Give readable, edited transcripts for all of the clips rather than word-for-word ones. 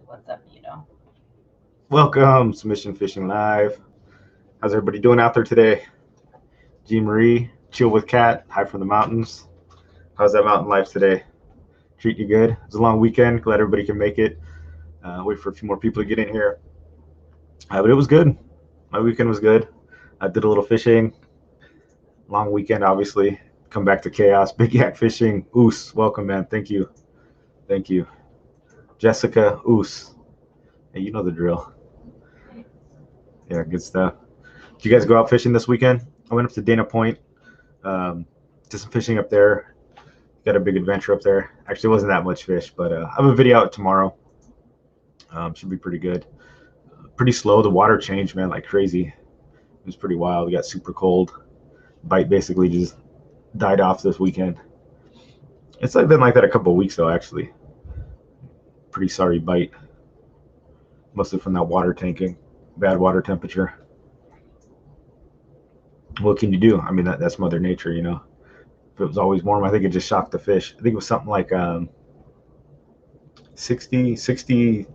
What's up, you know? Welcome, Submission Fishing Live. How's everybody doing out there today? G Marie, chill with Cat, hi from the mountains. How's that mountain life today? Treat you good? It's a long weekend. Glad everybody can make it. Wait for a few more people to get in here. But it was good. My weekend was good. I did a little fishing. Long weekend, obviously. Come back to chaos. Big yak fishing. Oos, welcome, man. Thank you. Thank you. Jessica, Oos. Hey, you know the drill. Yeah, good stuff. Did you guys go out fishing this weekend? I went up to Dana Point. Did some fishing up there. Got a big adventure up there. Actually, it wasn't that much fish, but I have a video out tomorrow. Should be pretty good. Pretty slow. The water changed, man, like crazy. It was pretty wild. It got super cold. Bite basically just died off this weekend. It's like been like that a couple of weeks though, actually. Pretty sorry bite. Mostly from that water tanking. Bad water temperature. What can you do? I mean, that's Mother Nature, you know. If it was always warm, I think it just shocked the fish. I think it was something like 60.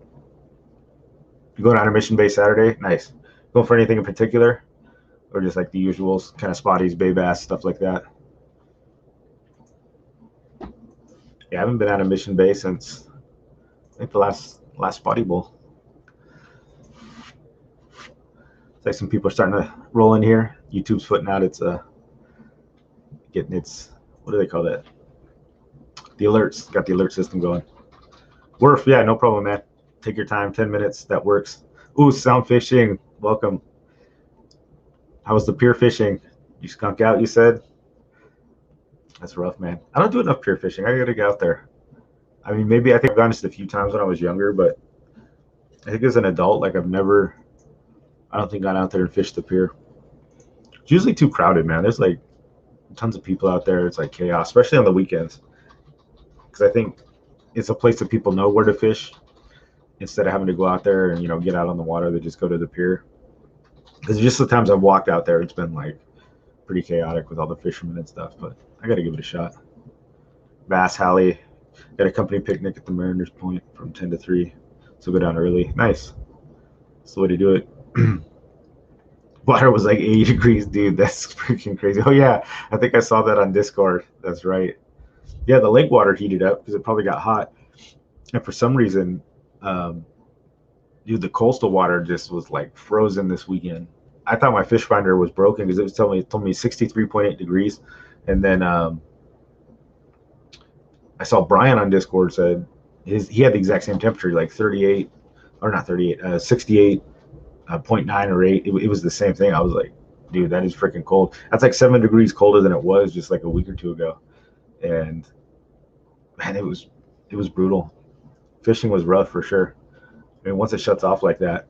You going on a mission bay Saturday? Nice. Going for anything in particular? Or just like the usuals, kind of spotties, bay bass, stuff like that? Yeah, I haven't been out of Mission Bay since I think the last spotty bowl. It's like some people are starting to roll in here. YouTube's putting out its getting its, what do they call that? The alerts. Got the alert system going. Worf, yeah, no problem, man. Take your time, 10 minutes. That works. Ooh, sound fishing. Welcome. How was the pier fishing? You skunk out, you said? That's rough, man. I don't do enough pier fishing. I gotta get out there. I mean, maybe I think I've gone just a few times when I was younger, but I think as an adult, like I don't think gone out there and fished the pier. It's usually too crowded, man. There's like tons of people out there. It's like chaos, especially on the weekends. Because I think it's a place that people know where to fish instead of having to go out there and, get out on the water. They just go to the pier. Because just the times I've walked out there, it's been like pretty chaotic with all the fishermen and stuff. But I got to give it a shot. Bass Halley. Got a company picnic at the Mariners Point from 10 to 3. So go down early. Nice. That's the way to do it. Water was like 80 degrees, dude. That's freaking crazy. Oh, yeah. I think I saw that on Discord. That's right. Yeah, the lake water heated up because it probably got hot. And for some reason, dude, the coastal water just was like frozen this weekend. I thought my fish finder was broken because it told me 63.8 degrees. And then I saw Brian on Discord said he had the exact same temperature, like 38, or not 38, 68.9 or 8. It was the same thing. I was like, dude, that is freaking cold. That's like 7 degrees colder than it was just like a week or two ago. And man, it was brutal. Fishing was rough for sure. I mean, once it shuts off like that.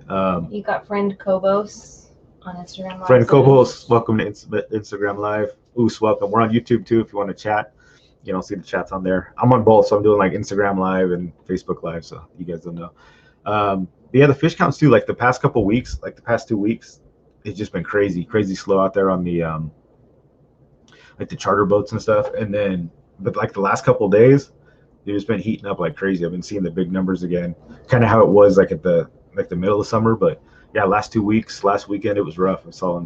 You got friend Kobos on Instagram Live. Friend Kobos, welcome to Instagram Live. Oos, welcome. We're on YouTube too if you want to chat. See the chats on there. I'm on both, so I'm doing like Instagram Live and Facebook Live, so you guys don't know. But yeah, the fish counts too. Like the past couple weeks, like the past 2 weeks, it's just been crazy slow out there on the like the charter boats and stuff. And then, but like the last couple of days, it's just been heating up like crazy. I've been seeing the big numbers again, kind of how it was like at the middle of summer. But yeah, last 2 weeks, last weekend, it was rough. I saw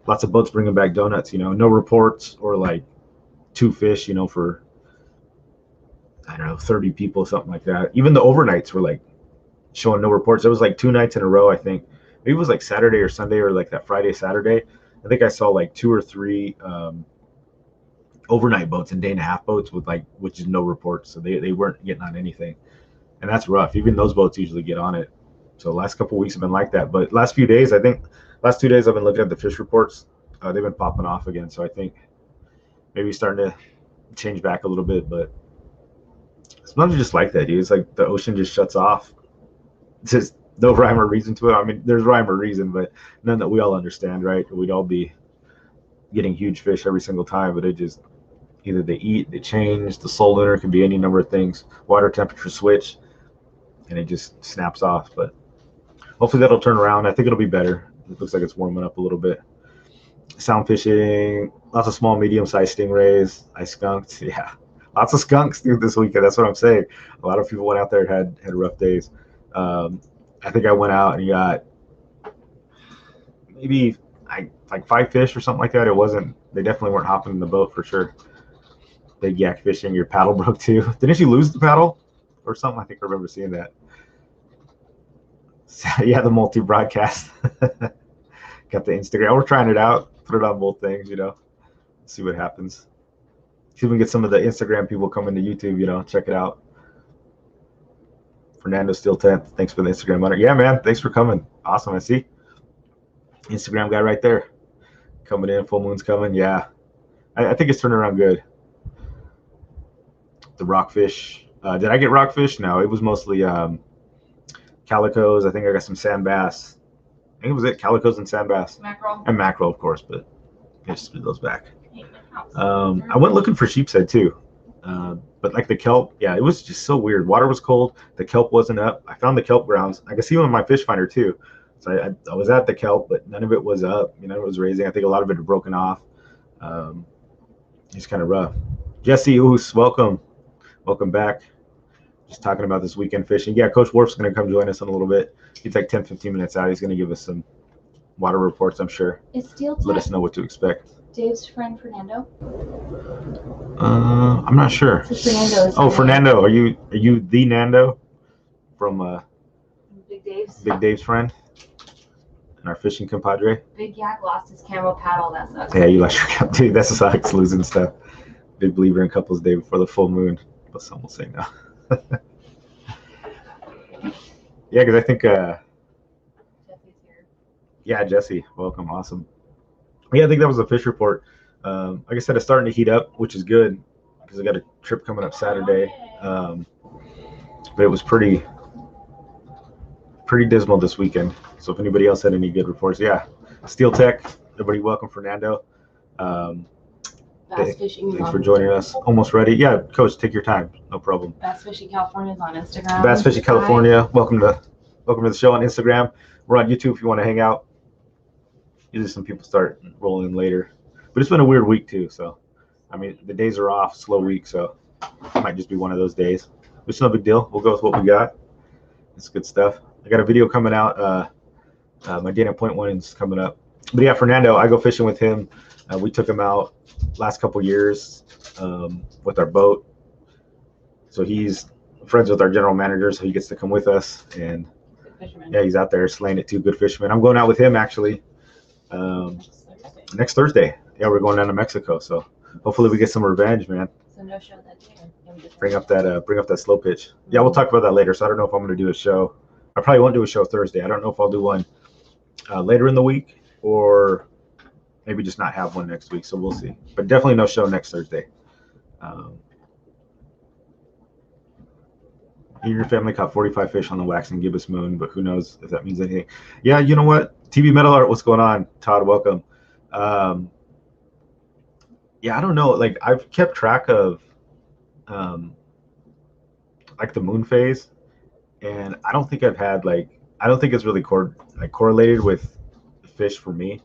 lots of boats bringing back donuts. No reports or like 2 fish. For I don't know 30 people, something like that. Even the overnights were like showing no reports. It was like 2 nights in a row. I think maybe it was like Saturday or Sunday or like that Friday, Saturday. I think I saw like 2 or 3 overnight boats and day and a half boats which is no reports. So they weren't getting on anything. And that's rough. Even those boats usually get on it. So the last couple of weeks have been like that. But last few days, I think last 2 days I've been looking at the fish reports. They've been popping off again. So I think maybe starting to change back a little bit. But it's not just like that, dude. It's like the ocean just shuts off. It's just no rhyme or reason to it. I mean, there's rhyme or reason, but none that we all understand, right? We'd all be getting huge fish every single time, but it just either they eat, they change, the soul litter can be any number of things, water temperature switch, and it just snaps off. But hopefully that'll turn around. I think it'll be better. It looks like it's warming up a little bit. Sound fishing, lots of small, medium-sized stingrays. I skunked, yeah. Lots of skunks, dude, this weekend. That's what I'm saying. A lot of people went out there and had rough days. I think I went out and got maybe like 5 fish or something like that. It wasn't. They definitely weren't hopping in the boat for sure. Big yak fishing. Your paddle broke too. Didn't you lose the paddle or something? I think I remember seeing that. So, yeah, the multi-broadcast. Got the Instagram. We're trying it out. Put it on both things, see what happens. See if we can get some of the Instagram people coming to YouTube, check it out. Fernando Steel Tent, thanks for the Instagram honor. Yeah, man, thanks for coming. Awesome, I see. Instagram guy right there. Coming in, full moon's coming. Yeah, I think it's turning around good. The rockfish. Did I get rockfish? No, it was mostly calicos. I think I got some sand bass. I think it was it, calicos and sand bass. Mackerel. And mackerel, of course, but I just threw those back. I went looking for sheep's head too. But like the kelp, yeah, it was just so weird. Water was cold. The kelp wasn't up. I found the kelp grounds. I could see them in my fish finder too. So I was at the kelp, but none of it was up. It was raising. I think a lot of it had broken off. It's kind of rough. Jesse Oos, welcome. Welcome back. Just talking about this weekend fishing. Yeah, Coach Worf's going to come join us in a little bit. He's like 10, 15 minutes out. He's going to give us some water reports, I'm sure. Is Steel Let us know what to expect. Dave's friend Fernando? I'm not sure. Fernando. Are you the Nando from Big Dave's friend and our fishing compadre? Big Yak lost his camo paddle. That sucks. Yeah, you lost your cap, dude. That sucks, losing stuff. Big believer in couples day before the full moon, but some will say no. Yeah, because I think Jesse's here. Yeah, Jesse, welcome, awesome. Yeah, I think that was a fish report. Like I said, it's starting to heat up, which is good because I got a trip coming up Saturday. But it was pretty dismal this weekend. So if anybody else had any good reports, yeah. Steel Tech, everybody welcome, Fernando. Bass Fishing. Thanks for joining us. Almost ready. Yeah, Coach, take your time. No problem. Bass Fishing California is on Instagram. Bass Fishing California. Welcome to the show on Instagram. We're on YouTube if you want to hang out. Usually some people start rolling later. But it's been a weird week too. So, I mean, the days are off, slow week. So it might just be one of those days. Which is no big deal. We'll go with what we got. It's good stuff. I got a video coming out. My day at Point Mpa is coming up. But yeah, Fernando, I go fishing with him. We took him out last couple years with our boat. So he's friends with our general manager, so he gets to come with us. And yeah, he's out there slaying it too. Good fisherman. I'm going out with him actually next Thursday. Yeah, we're going down to Mexico. So hopefully we get some revenge, man. So no show that day. Bring up that slow pitch. Yeah, we'll talk about that later. So I don't know if I'm going to do a show. I probably won't do a show Thursday. I don't know if I'll do one later in the week or maybe just not have one next week. So we'll see. But definitely no show next Thursday. Your family caught 45 fish on the waxing gibbous moon, but who knows if that means anything. Yeah, you know what? TV Metal Art, what's going on? Todd, welcome. Yeah, I don't know. Like, I've kept track of like the moon phase, and I don't think I've had I don't think it's really correlated with fish for me.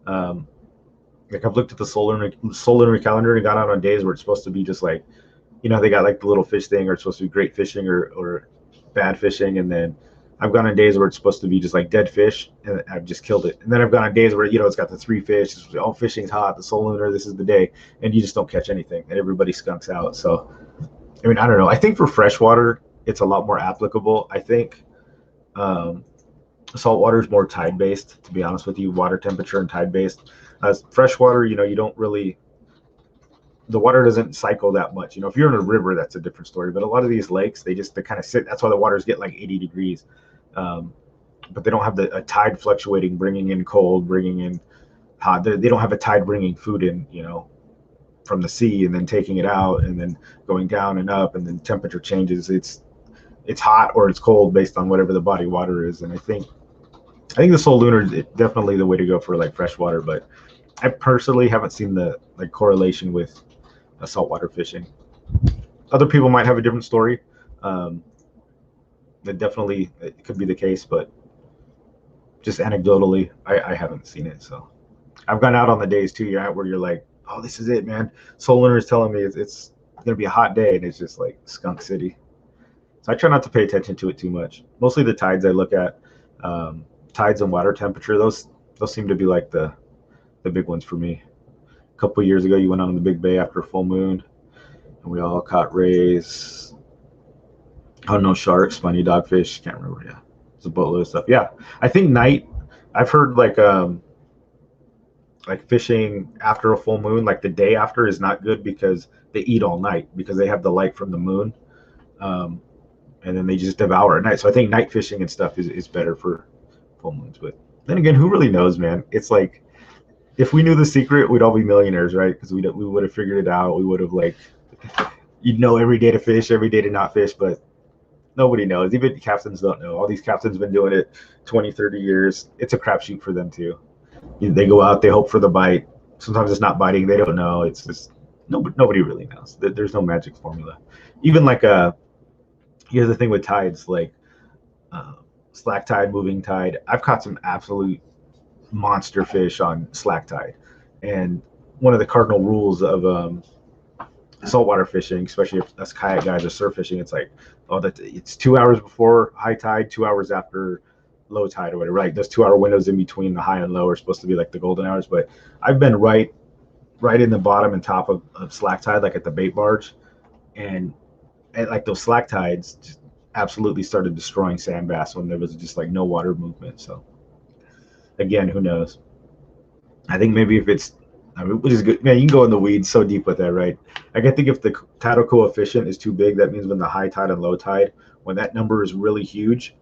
Like I've looked at the solar calendar and got out on days where it's supposed to be just like, they got like the little fish thing, or it's supposed to be great fishing or bad fishing, and then I've gone on days where it's supposed to be just like dead fish, and I've just killed it. And then I've gone on days where it's got the 3 fish, all fishing's hot, the soul lunar, this is the day, and you just don't catch anything, and everybody skunks out. So, I mean, I don't know. I think for freshwater, it's a lot more applicable. I think saltwater is more tide based, to be honest with you, water temperature and tide based. Freshwater, you don't really. The water doesn't cycle that much. If you're in a river, that's a different story. But a lot of these lakes, they kind of sit. That's why the waters get like 80 degrees. But they don't have a tide fluctuating, bringing in cold, bringing in hot. They don't have a tide bringing food in, from the sea and then taking it out and then going down and up, and then temperature changes. It's hot or it's cold based on whatever the body water is. And I think the soul lunar is definitely the way to go for like freshwater. But I personally haven't seen the correlation with saltwater fishing. Other people might have a different story. It definitely could be the case, but just anecdotally, I haven't seen it. So I've gone out on the days too, where you're like, oh, this is it, man. Soul lunar is telling me it's gonna be a hot day and it's just like skunk city. So I try not to pay attention to it too much. Mostly the tides I look at, tides and water temperature. Those seem to be like the big ones for me. A couple of years ago, you went out on the Big Bay after a full moon, and we all caught rays. Oh no, sharks, funny dogfish. Can't remember. Yeah, it's a boatload of stuff. Yeah, I think night. I've heard like fishing after a full moon, like the day after, is not good because they eat all night because they have the light from the moon. And then they just devour at night. So I think night fishing and stuff is better for full moons. But then again, who really knows, man? It's like if we knew the secret, we'd all be millionaires, right? Because we would have figured it out. We would have like, you'd know every day to fish, every day to not fish, but nobody knows. Even captains don't know. All these captains been doing it 20, 30 years. It's a crapshoot for them too. They go out, they hope for the bite. Sometimes it's not biting. They don't know. It's just nobody really knows. There's no magic formula. Even like here's the thing with tides, like slack tide, moving tide. I've caught some absolute monster fish on slack tide, and one of the cardinal rules of saltwater fishing, especially if us kayak guys are surf fishing, it's like, oh, that it's 2 hours before high tide, 2 hours after low tide or whatever. Right, those 2 hour windows in between the high and low are supposed to be like the golden hours. But I've been right in the bottom and top of slack tide, like at the bait barge, and like those slack tides just absolutely started destroying sand bass when there was just like no water movement. So again, who knows? I think maybe if it's, I mean, which is good, man. You can go in the weeds so deep with that, right? Like I think if the tidal coefficient is too big, that means when the high tide and low tide, when that number is really huge,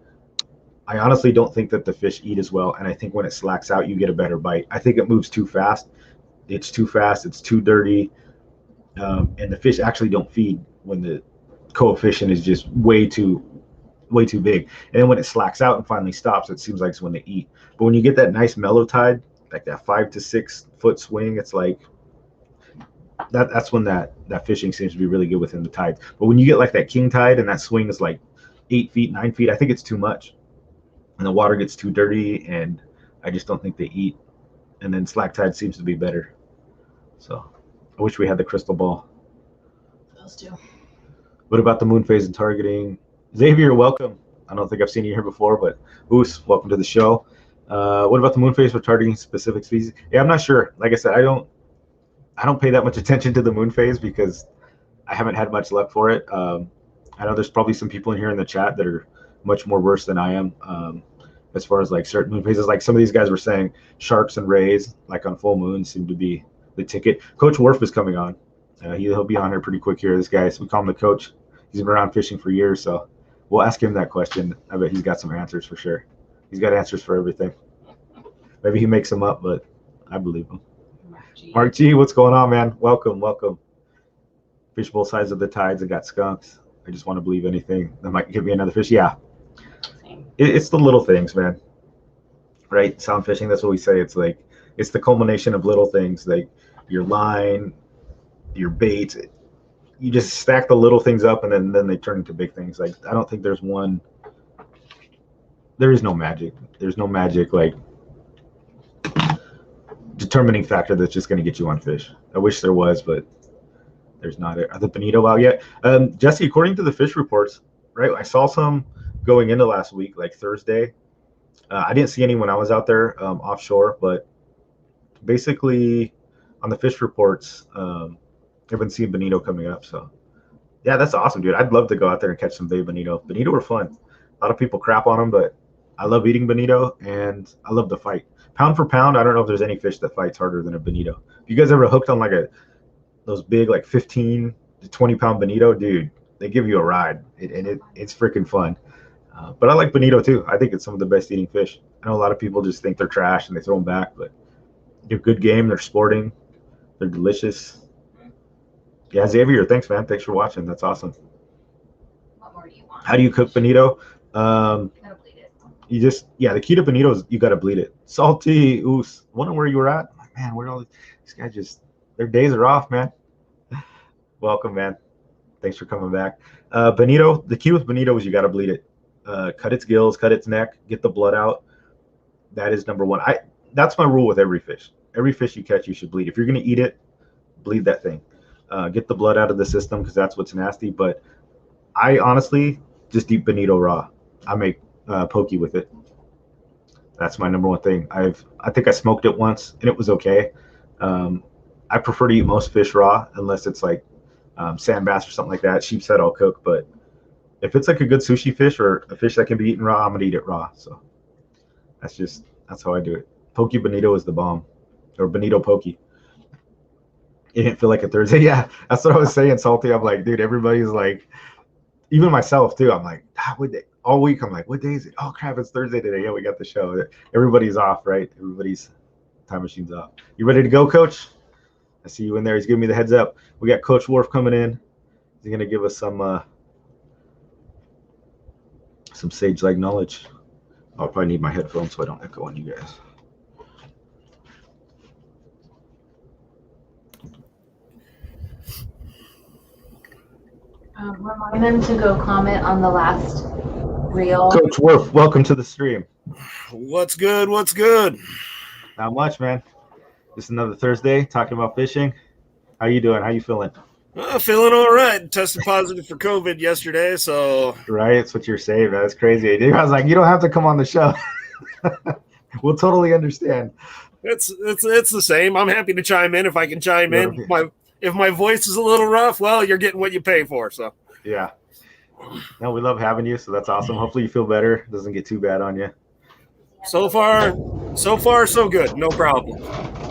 I honestly don't think that the fish eat as well. And I think when it slacks out, you get a better bite. I think it moves too fast. It's too fast. It's too dirty. And the fish actually don't feed when the coefficient is just way too big. And then when it slacks out and finally stops, it seems like it's when they eat. But when you get that nice mellow tide, like that 5 to 6 foot swing, it's like that's when that fishing seems to be really good within the tides. But when you get like that king tide and that swing is like 8 feet, 9 feet, I think it's too much, and the water gets too dirty, and I just don't think they eat. And then slack tide seems to be better. So I wish we had the crystal ball. Those two. What about the moon phase and targeting? Xavier, welcome. I don't think I've seen you here before, but Oos, welcome to the show. What about the moon phase for targeting specific species? Yeah, I'm not sure. Like I said, I don't pay that much attention to the moon phase because I haven't had much luck for it. I know there's probably some people in here in the chat that are much more versed than I am as far as like certain moon phases. Like some of these guys were saying, sharks and rays, like on full moon, seem to be the ticket. Coach Worf is coming on. He'll be on here pretty quick here. This guy, so we call him the coach. He's been around fishing for years, so we'll ask him that question. I bet he's got some answers for sure. He's got answers for everything. Maybe he makes them up, but I believe him. Mark G, what's going on, man? Welcome. Fish both sides of the tides and got skunks. I just want to believe anything that might give me another fish. Yeah, it's the little things, man. Right? Sound fishing, that's what we say. It's like, it's the culmination of little things, like your line, your bait. You just stack the little things up, and then they turn into big things. Like, I don't think there is no magic. There's no magic, like, determining factor that's just going to get you on fish. I wish there was, but there's not. Are the bonito out yet? Jesse, according to the fish reports, right, I saw some going into last week, like Thursday. I didn't see any when I was out there offshore, but basically on the fish reports, I've been seeing bonito coming up. So yeah, that's awesome, dude. I'd love to go out there and catch some bay bonito. Bonito are fun. A lot of people crap on them, but I love eating bonito, and I love the fight. Pound for pound, I don't know if there's any fish that fights harder than a bonito. If you guys ever hooked on like those big like 15 to 20 pound bonito, dude, they give you a ride, and it's freaking fun. But I like bonito too. I think it's some of the best eating fish. I know a lot of people just think they're trash and they throw them back, but they're good game. They're sporting. They're delicious. Yeah, Xavier, thanks, man. Thanks for watching. That's awesome. What more do you want? How do you cook bonito? Gotta bleed it. The key to bonito is you got to bleed it. Salty, oos. Wondering where you were at? Man, where all these guys just, their days are off, man. Welcome, man. Thanks for coming back. Bonito, the key with bonito is you got to bleed it. Cut its gills, cut its neck, get the blood out. That is number one. That's my rule with every fish. Every fish you catch, you should bleed. If you're going to eat it, bleed that thing. get the blood out of the system because that's what's nasty. But I honestly just eat bonito raw. I make pokey with it. That's my number one thing. I think I smoked it once and it was okay. I prefer to eat most fish raw unless it's like sand bass or something like that. Sheep's head I'll cook, but if it's like a good sushi fish or a fish that can be eaten raw, I'm gonna eat it raw. So that's how I do it. Pokey bonito is the bomb, or bonito pokey. It didn't feel like a Thursday. Yeah, that's what I was saying, Salty. I'm like, dude, everybody's like, even myself too. I'm like, what day? All week, I'm like, what day is it? Oh crap, it's Thursday today. Yeah, we got the show. Everybody's off, right? Everybody's time machine's off. You ready to go, Coach? I see you in there. He's giving me the heads up. We got Coach Wolf coming in. He's gonna give us some sage-like knowledge. I'll probably need my headphones so I don't echo on you guys. Remind them to go comment on the last reel. Coach Wolf, welcome to the stream. What's good? What's good? Not much, man. Just another Thursday talking about fishing. How you doing? How you feeling? Feeling all right. Tested positive for COVID yesterday, so. Right, it's what you're saying, man. That's crazy. I was like, you don't have to come on the show. We'll totally understand. It's the same. I'm happy to chime in if I can chime in. If my voice is a little rough, well, you're getting what you pay for. So. Yeah. No, we love having you, so that's awesome. Hopefully you feel better. It doesn't get too bad on you. So far, so good. No problem.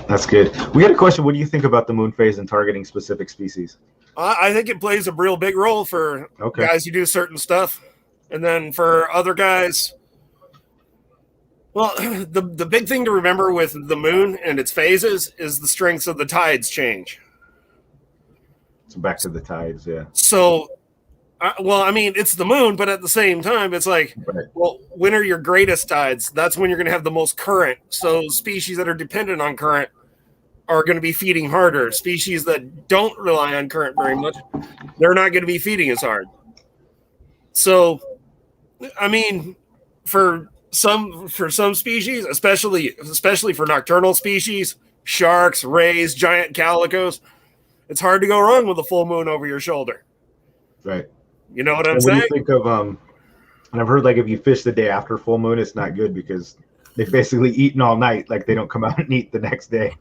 That's good. We had a question. What do you think about the moon phase and targeting specific species? I think it plays a real big role for guys who do certain stuff. And then for other guys, well, the big thing to remember with the moon and its phases is the strengths of the tides change. So back to the tides, yeah. So, well, I mean, it's the moon, but at the same time, it's like, well, when are your greatest tides? That's when you're going to have the most current. So species that are dependent on current are going to be feeding harder. Species that don't rely on current very much, they're not going to be feeding as hard. So, I mean, for some species, especially for nocturnal species, sharks, rays, giant calicos, it's hard to go wrong with a full moon over your shoulder. Right. You know what I'm saying? What do you think of and I've heard like if you fish the day after full moon, it's not good because they've basically eaten all night. Like they don't come out and eat the next day.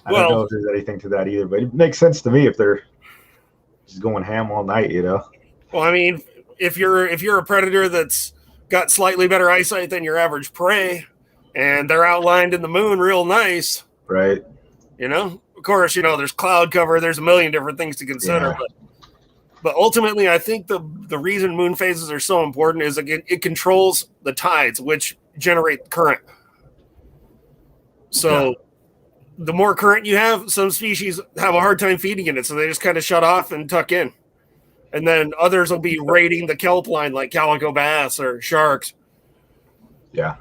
I don't know if there's anything to that either, but it makes sense to me if they're just going ham all night, you know? Well, I mean, if you're a predator that's got slightly better eyesight than your average prey and they're outlined in the moon real nice. Right. You know, of course, you know, there's cloud cover. There's a million different things to consider, Yeah. But ultimately, I think the reason moon phases are so important is it controls the tides, which generate current. So the more current you have, some species have a hard time feeding in it, so they just kind of shut off and tuck in. And then others will be raiding the kelp line like calico bass or sharks. Yeah.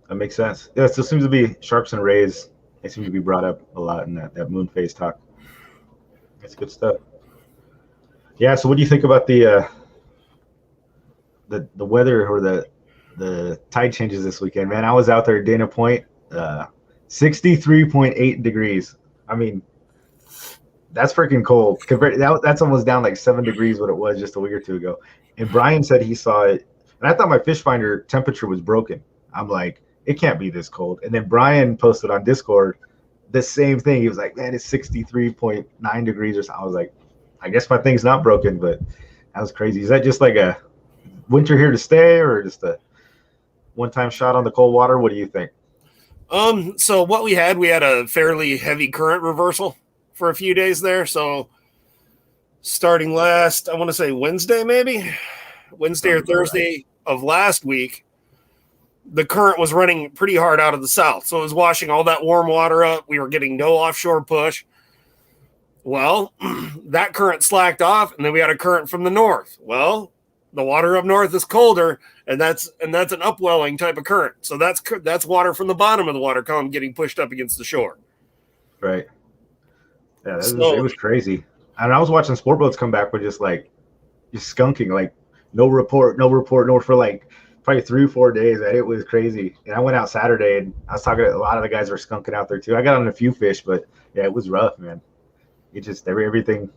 That makes sense. Yeah, it still seems to be sharks and rays. They seem to be brought up a lot in that moon phase talk. That's good stuff. Yeah, so what do you think about the weather or the tide changes this weekend, man? I was out there at Dana Point, 63.8 degrees. I mean, that's freaking cold. That's almost down like 7 degrees what it was just a week or two ago. And Brian said he saw it, and I thought my fish finder temperature was broken. I'm like, it can't be this cold. And then Brian posted on Discord the same thing. He was like, man, it's 63.9 degrees or something. I was like, I guess my thing's not broken, but that was crazy. Is that just like a winter here to stay or just a one-time shot on the cold water? What do you think? So what we had a fairly heavy current reversal for a few days there. So starting last, I want to say Wednesday or Thursday of last week, the current was running pretty hard out of the south. So it was washing all that warm water up. We were getting no offshore push. Well, that current slacked off, and then we had a current from the north. Well, the water up north is colder, and that's an upwelling type of current. So that's water from the bottom of the water column getting pushed up against the shore. Right. Yeah, it was crazy. And I was watching sport boats come back with just skunking, like no report for like probably 3 or 4 days. It was crazy. And I went out Saturday, and I was talking to a lot of the guys were skunking out there too. I got on a few fish, but yeah, it was rough, man. it just everything.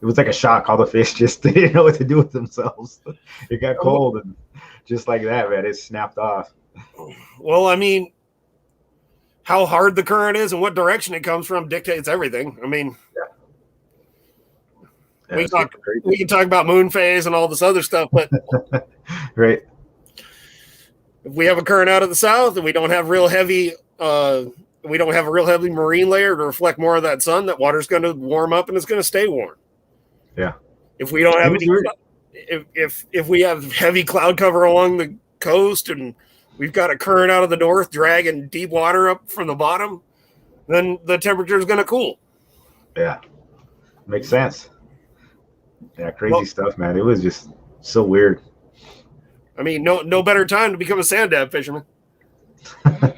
It was like a shock. All the fish just they didn't know what to do with themselves. It got cold, and just like that, man, it snapped off. Well, I mean, how hard the current is and what direction it comes from dictates everything. I mean, we can talk about moon phase and all this other stuff, but right. If we have a current out of the south and we don't have a real heavy marine layer to reflect more of that sun, that water's going to warm up and it's going to stay warm. Yeah. If we don't have if we have heavy cloud cover along the coast and we've got a current out of the north dragging deep water up from the bottom, then the temperature is going to cool. Yeah. Makes sense. Yeah, crazy stuff, man. It was just so weird. I mean, no better time to become a sand dab fisherman.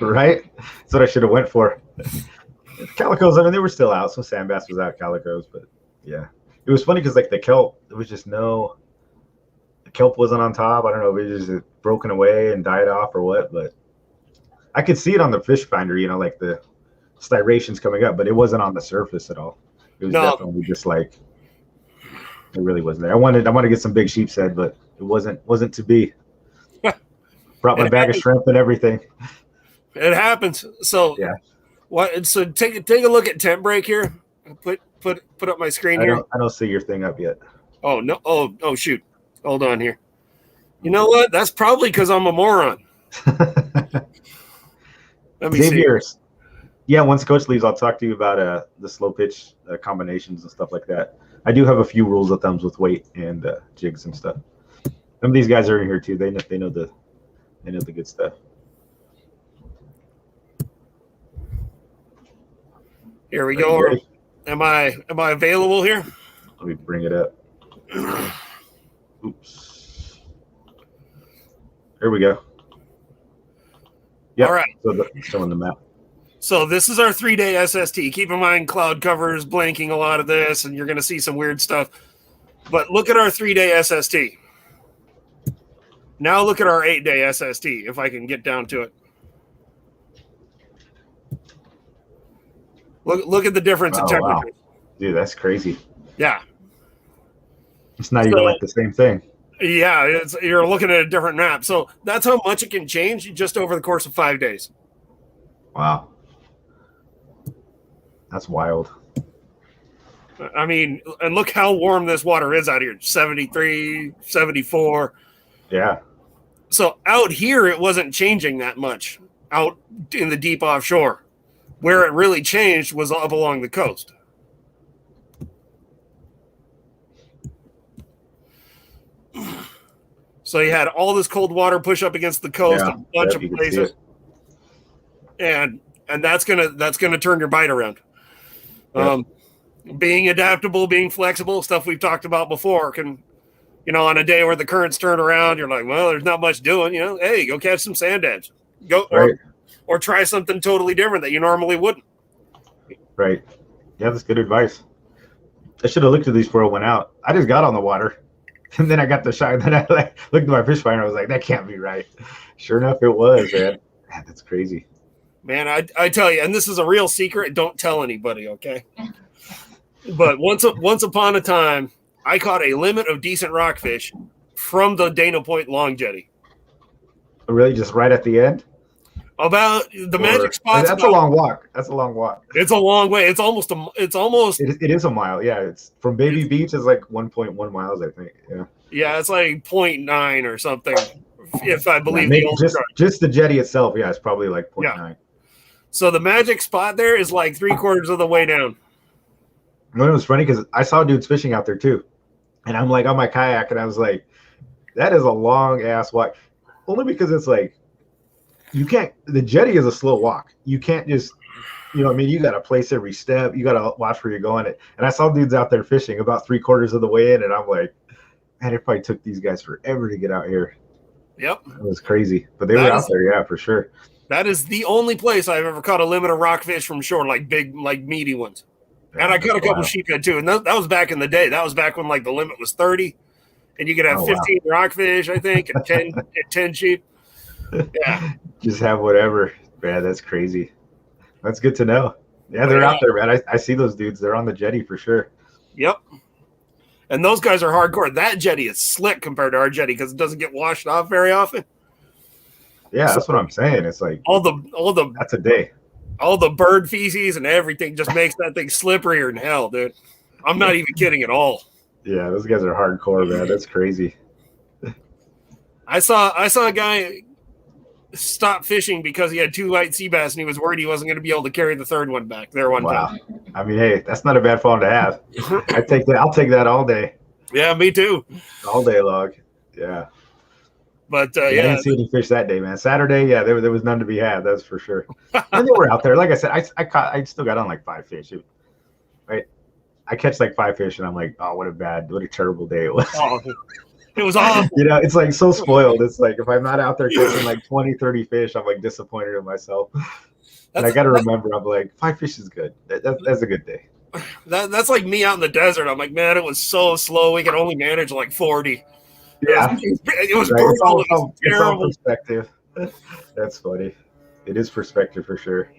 Right? That's what I should have went for. Calicos, I mean, they were still out. Some sand bass was out, calicos, but yeah. It was funny because like the kelp, it was just the kelp wasn't on top. I don't know if it was just broken away and died off or what, but I could see it on the fish finder, you know, like the striations coming up, but it wasn't on the surface at all. It was definitely just like, it really wasn't there. I wanted to get some big sheep's head, but it wasn't to be. Brought my bag of shrimp and everything. It happens. So yeah. What? So take a look at temp break here. Put up my screen here. I don't see your thing up yet. Oh no! Oh shoot! Hold on here. You know what? That's probably because I'm a moron. Let me see. Yours. Yeah, once Coach leaves, I'll talk to you about the slow pitch combinations and stuff like that. I do have a few rules of thumbs with weight and jigs and stuff. Some of these guys are in here too. They know the good stuff. Here we go. Am I available here? Let me bring it up. Oops. Here we go. Yeah. All right. So showing the map. So this is our 3-day SST. Keep in mind cloud cover is blanking a lot of this, and you're going to see some weird stuff. But look at our 3-day SST. Now look at our 8-day SST, if I can get down to it. Look at the difference in temperature. Wow. Dude, that's crazy. Yeah. It's not even like the same thing. Yeah, you're looking at a different map. So that's how much it can change just over the course of 5 days. Wow. That's wild. I mean, and look how warm this water is out here. 73, 74. Yeah. So out here, it wasn't changing that much out in the deep offshore. Where it really changed was up along the coast. So you had all this cold water push up against the coast, a bunch of places. And that's gonna turn your bite around. Yeah. Being adaptable, being flexible, stuff we've talked about before can, on a day where the currents turn around, you're like, well, there's not much doing, hey, go catch some sand dabs. Go or try something totally different that you normally wouldn't. Right. Yeah, that's good advice. I should have looked at these before I went out. I just got on the water. And then I got the shot. And then I looked at my fish finder. I was like, that can't be right. Sure enough, it was, man. Man, that's crazy. Man, I tell you, and this is a real secret. Don't tell anybody, okay? But once upon a time, I caught a limit of decent rockfish from the Dana Point long jetty. Really, just right at the end? About the magic spot. That's a long walk. That's a long walk. It's a long way. It is a mile. Yeah, it's from Baby Beach is like 1.1 miles, I think. Yeah. Yeah, it's like 0.9 or something, if I believe just the jetty itself. Yeah, it's probably like 0.9. Yeah. So the magic spot there is like 3/4 of the way down. It was funny because I saw dudes fishing out there too, and I'm like on my kayak, and I was like, that is a long ass walk. Only because it's like, you can't, the jetty is a slow walk. You can't just, you got to place every step. You got to watch where you're going. And I saw dudes out there fishing about 3/4 of the way in, and I'm like, man, it probably took these guys forever to get out here. Yep. It was crazy. But they were out there, yeah, for sure. That is the only place I've ever caught a limit of rockfish from shore, like big, like meaty ones. Yeah, and I caught a couple sheephead too. And that was back in the day. That was back when like the limit was 30. And you could have 15 rockfish, I think, and 10 sheep. Yeah. Just have whatever. Man, that's crazy. That's good to know. Yeah, they're out there, man. I see those dudes. They're on the jetty for sure. Yep. And those guys are hardcore. That jetty is slick compared to our jetty because it doesn't get washed off very often. Yeah, that's what I'm saying. It's like all the that's a day. All the bird feces and everything just makes that thing slipperier than hell, dude. I'm not even kidding at all. Yeah, those guys are hardcore, man. That's crazy. I saw a guy stop fishing because he had 2 light sea bass and he was worried he wasn't going to be able to carry the third one back there one time. I mean, hey, that's not a bad phone to have. I take that. I'll take that all day. Yeah, me too. All day long. Yeah. But I didn't see any fish that day, man. Saturday, yeah, there was none to be had. That's for sure. And they were out there. Like I said, I still got on like 5 fish. Right. I catch like 5 fish and I'm like, oh, what a terrible day it was. Oh, it was awful. You know, it's like so spoiled. It's like if I'm not out there catching like 20, 30 fish, I'm like disappointed in myself. And I got to remember, I'm like, 5 fish is good. That's a good day. That's like me out in the desert. I'm like, man, it was so slow. We could only manage like 40. Yeah. It was right. brutal. It's all perspective. That's funny. It is perspective for sure.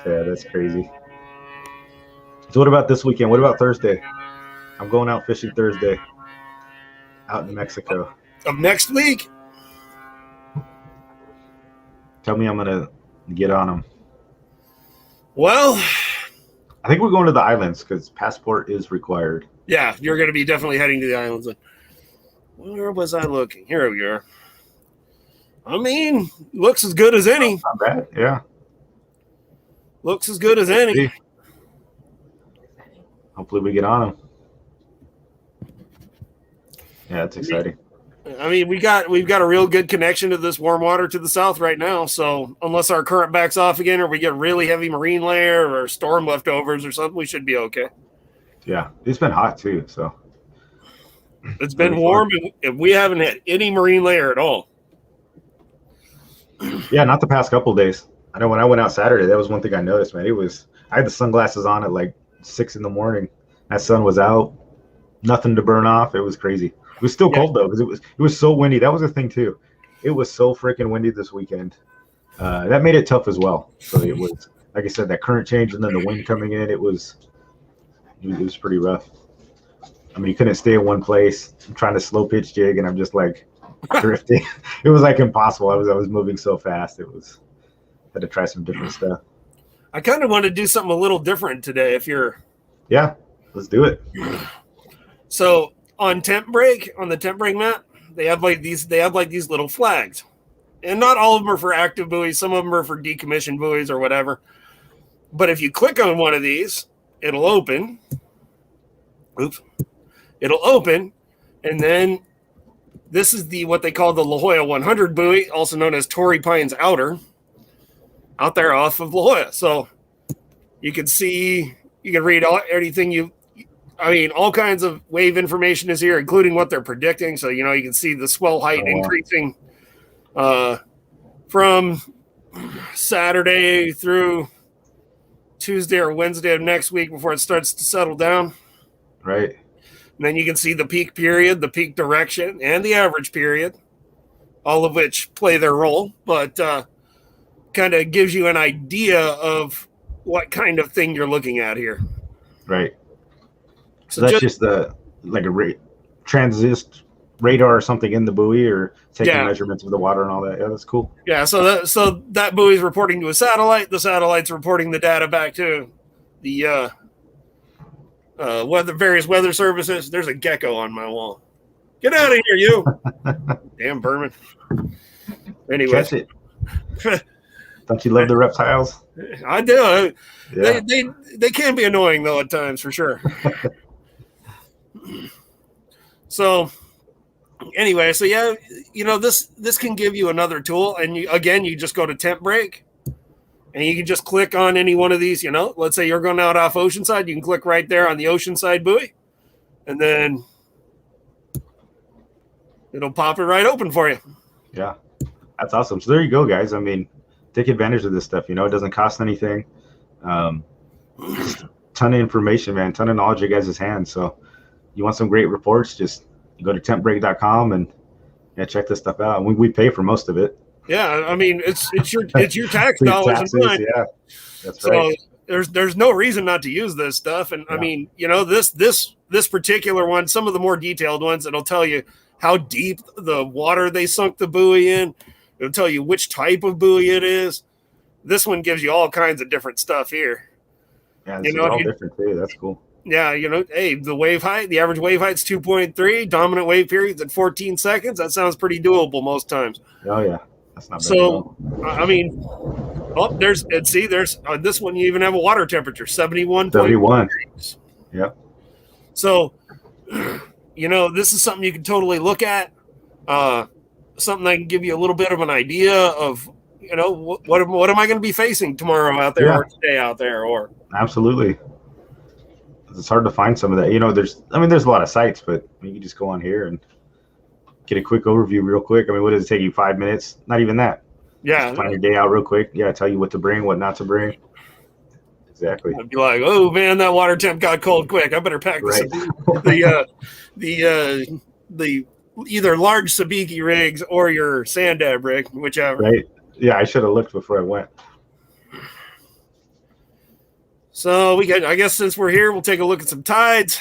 Yeah, that's crazy. So what about this weekend? What about Thursday? I'm going out fishing Thursday. Out in Mexico. Of next week? Tell me I'm going to get on them. Well, I think we're going to the islands because passport is required. Yeah, you're going to be definitely heading to the islands. Where was I looking? Here we are. I mean, looks as good as any. Not bad, yeah. Looks as good as any. Hopefully we get on them. Yeah, it's exciting. I mean, we've got a real good connection to this warm water to the south right now. So unless our current backs off again, or we get really heavy marine layer or storm leftovers or something, we should be okay. Yeah, it's been hot too. So it's been warm, and we haven't had any marine layer at all. Yeah, not the past couple of days. I know when I went out Saturday, that was one thing I noticed, man. I had the sunglasses on at like 6 a.m. That sun was out, nothing to burn off. It was crazy. It was still cold though, because it was so windy. That was the thing too. It was so freaking windy this weekend. That made it tough as well. So it was, like I said, that current change and then the wind coming in. It was pretty rough. I mean, you couldn't stay in one place. I'm trying to slow pitch jig, and I'm just like drifting. It was like impossible. I was moving so fast. Had to try some different stuff. I kind of want to do something a little different today. Yeah, let's do it. So on the temp break map, they have like these little flags, and not all of them are for active buoys. Some of them are for decommissioned buoys or whatever. But if you click on one of these, it'll open. It'll open, and then this is what they call the La Jolla 100 buoy, also known as Torrey Pines Outer, out there off of La Jolla. So you can read anything all kinds of wave information is here, including what they're predicting. So, you can see the swell height increasing from Saturday through Tuesday or Wednesday of next week before it starts to settle down. Right. And then you can see the peak period, the peak direction, and the average period, all of which play their role, but kind of gives you an idea of what kind of thing you're looking at here. Right. So that's just a transist radar or something in the buoy, or taking measurements of the water and all that. Yeah, that's cool. Yeah, so that buoy is reporting to a satellite. The satellite's reporting the data back to the various weather services. There's a gecko on my wall. Get out of here, you! Damn vermin. Anyway, catch it. Don't you love the reptiles? I do. Yeah. They can be annoying though at times, for sure. So anyway, this can give you another tool, and you just go to temp break, and you can just click on any one of these. Let's say you're going out off Oceanside, you can click right there on the Oceanside buoy, and then it'll pop it right open for you. Yeah, that's awesome. So there you go, guys. I mean, take advantage of this stuff. It doesn't cost anything. Just a ton of information, man. Ton of knowledge in guys' hands. So you want some great reports, just go to tempbreak.com and check this stuff out. And we pay for most of it. Yeah, I mean it's your tax dollars and mine. Yeah, that's right. there's no reason not to use this stuff. And I mean, this particular one, some of the more detailed ones, it'll tell you how deep the water they sunk the buoy in. It'll tell you which type of buoy it is. This one gives you all kinds of different stuff here. Yeah, it's all different too. That's cool. Yeah, hey, the wave height, the average wave height's 2.3, dominant wave period's at 14 seconds. That sounds pretty doable most times. Oh yeah, that's not bad. So, I mean, there's on this one you even have a water temperature, 71. 71. Yep. So, this is something you can totally look at. Something that can give you a little bit of an idea of, what am I going to be facing tomorrow out there or today out there or. Absolutely. It's hard to find some of that. There's a lot of sites, but you can just go on here and get a quick overview real quick. I mean, what does it take you? 5 minutes? Not even that. Yeah. Just plan your day out real quick. Yeah, tell you what to bring, what not to bring. Exactly. I'd be like, oh man, that water temp got cold quick. I better pack the either large sabiki rigs or your sand dab rig, whichever. Right. Yeah, I should have looked before I went. So I guess since we're here, we'll take a look at some tides.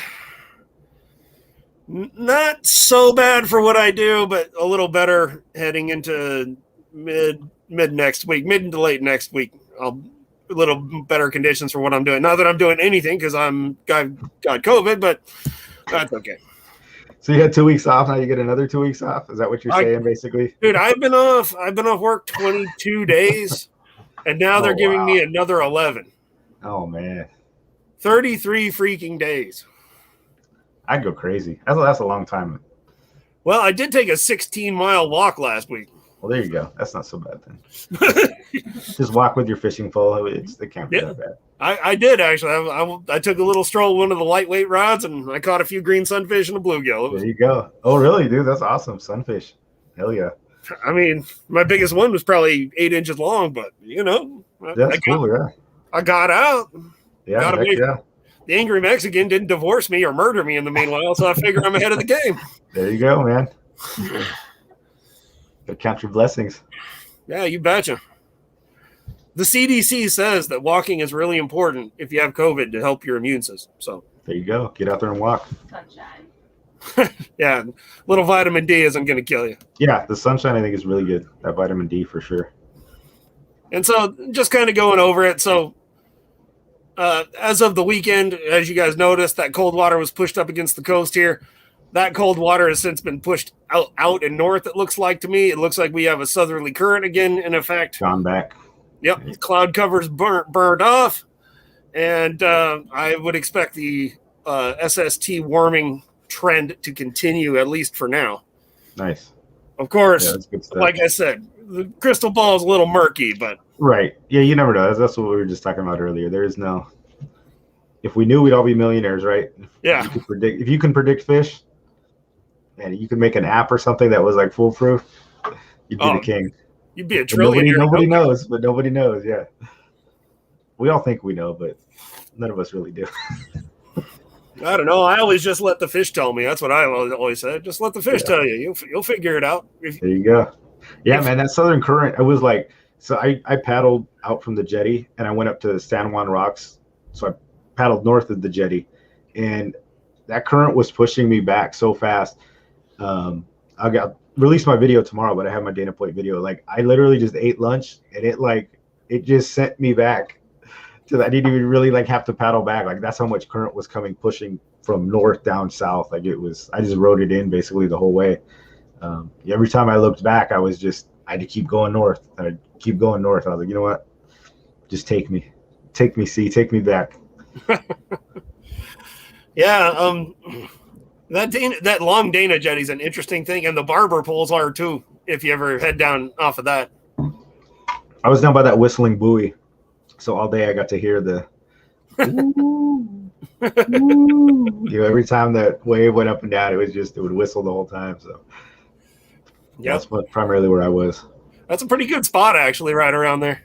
Not so bad for what I do, but a little better heading into mid next week, mid to late next week. A little better conditions for what I'm doing. Not that I'm doing anything because I've got COVID, but that's okay. So you had 2 weeks off. Now you get another 2 weeks off. Is that what you're saying, basically? Dude, I've been off work 22 days, and now they're giving me another 11. Oh, man. 33 freaking days. I'd go crazy. That's a long time. Well, I did take a 16-mile walk last week. Well, there you go. That's not so bad then. Just walk with your fishing pole. It can't be that bad. I did, actually. I took a little stroll with one of the lightweight rods, and I caught a few green sunfish and a bluegill. There you go. Oh, really, dude? That's awesome. Sunfish. Hell yeah. I mean, my biggest one was probably 8 inches long, but, That's cool, yeah. I got out. Yeah, The angry Mexican didn't divorce me or murder me in the meanwhile, so I figure I'm ahead of the game. There you go, man. Gotta count your blessings. Yeah, you betcha. The CDC says that walking is really important if you have COVID to help your immune system. So there you go. Get out there and walk. Sunshine. Yeah, little vitamin D isn't going to kill you. Yeah, the sunshine I think is really good. That vitamin D for sure. And so just kind of going over it. So as of the weekend, as you guys noticed, that cold water was pushed up against the coast here. That cold water has since been pushed out and north, it looks like to me. It looks like we have a southerly current again in effect. Gone back. Yep, cloud covers burned off. And I would expect the SST warming trend to continue, at least for now. Nice. Of course, that's good stuff. Like I said, the crystal ball is a little murky, but right. Yeah, you never know. That's what we were just talking about earlier. There is no. If we knew, we'd all be millionaires, right? Yeah. If you can predict fish, and you can make an app or something that was like foolproof, you'd be the king. You'd be a trillionaire. Nobody knows, but nobody knows. Yeah. We all think we know, but none of us really do. I don't know. I always just let the fish tell me. That's what I always said. Just let the fish tell you. You'll figure it out. There you go. Yeah, man, that southern current, it was like, so I paddled out from the jetty and I went up to San Juan Rocks. So I paddled north of the jetty and that current was pushing me back so fast. I got release my video tomorrow, but I have my Dana Point video. Like I literally just ate lunch and it just sent me back to that. I didn't even really have to paddle back. Like that's how much current was pushing from north down south. Like I just rode it in basically the whole way. Every time I looked back, I had to keep going north. I'd keep going north. I was like, you know what? Just take me back. Yeah. That long Dana jetty is an interesting thing. And the barber poles are too, if you ever head down off of that. I was down by that whistling buoy. So all day I got to hear the, every time that wave went up and down, it would whistle the whole time. So that's primarily where I was. That's a pretty good spot, actually, right around there.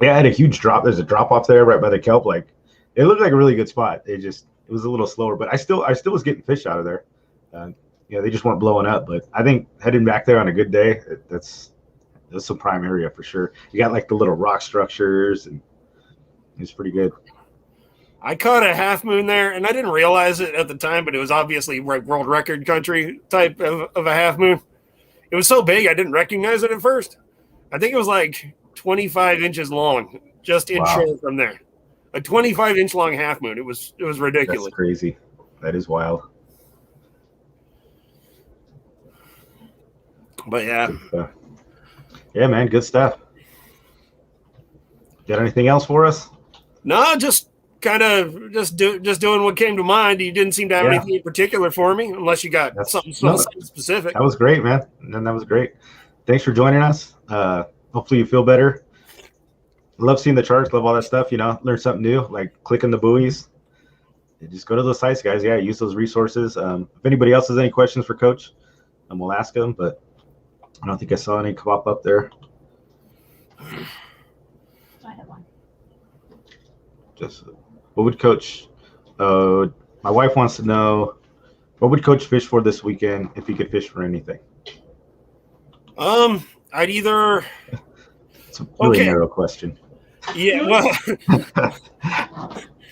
Yeah, I had a huge drop. There's a drop off there right by the kelp. Like it looked like a really good spot. It was a little slower, but I still was getting fish out of there. They just weren't blowing up. But I think heading back there on a good day, that's a prime area for sure. You got like the little rock structures and It was pretty good. I caught a half moon there, and I didn't realize it at the time, but it was obviously world record country type of a half moon. It was so big, I didn't recognize it at first. I think it was like 25 inches long, just inshore from there. A 25-inch long half moon. It was ridiculous. That's crazy. That is wild. But yeah. Yeah, man, good stuff. Got anything else for us? No, just kind of just doing what came to mind. You didn't seem to have anything in particular for me, unless you got something specific. That was great, man. And that was great. Thanks for joining us. Hopefully you feel better. Love seeing the charts, love all that stuff, learn something new, like clicking the buoys. And just go to those sites, guys. Yeah, use those resources. If anybody else has any questions for Coach, we'll ask them, but I don't think I saw any pop up there. I have one. Just what would Coach, my wife wants to know, what would Coach fish for this weekend if he could fish for anything? I'd either... It's a really narrow question. Yeah, well,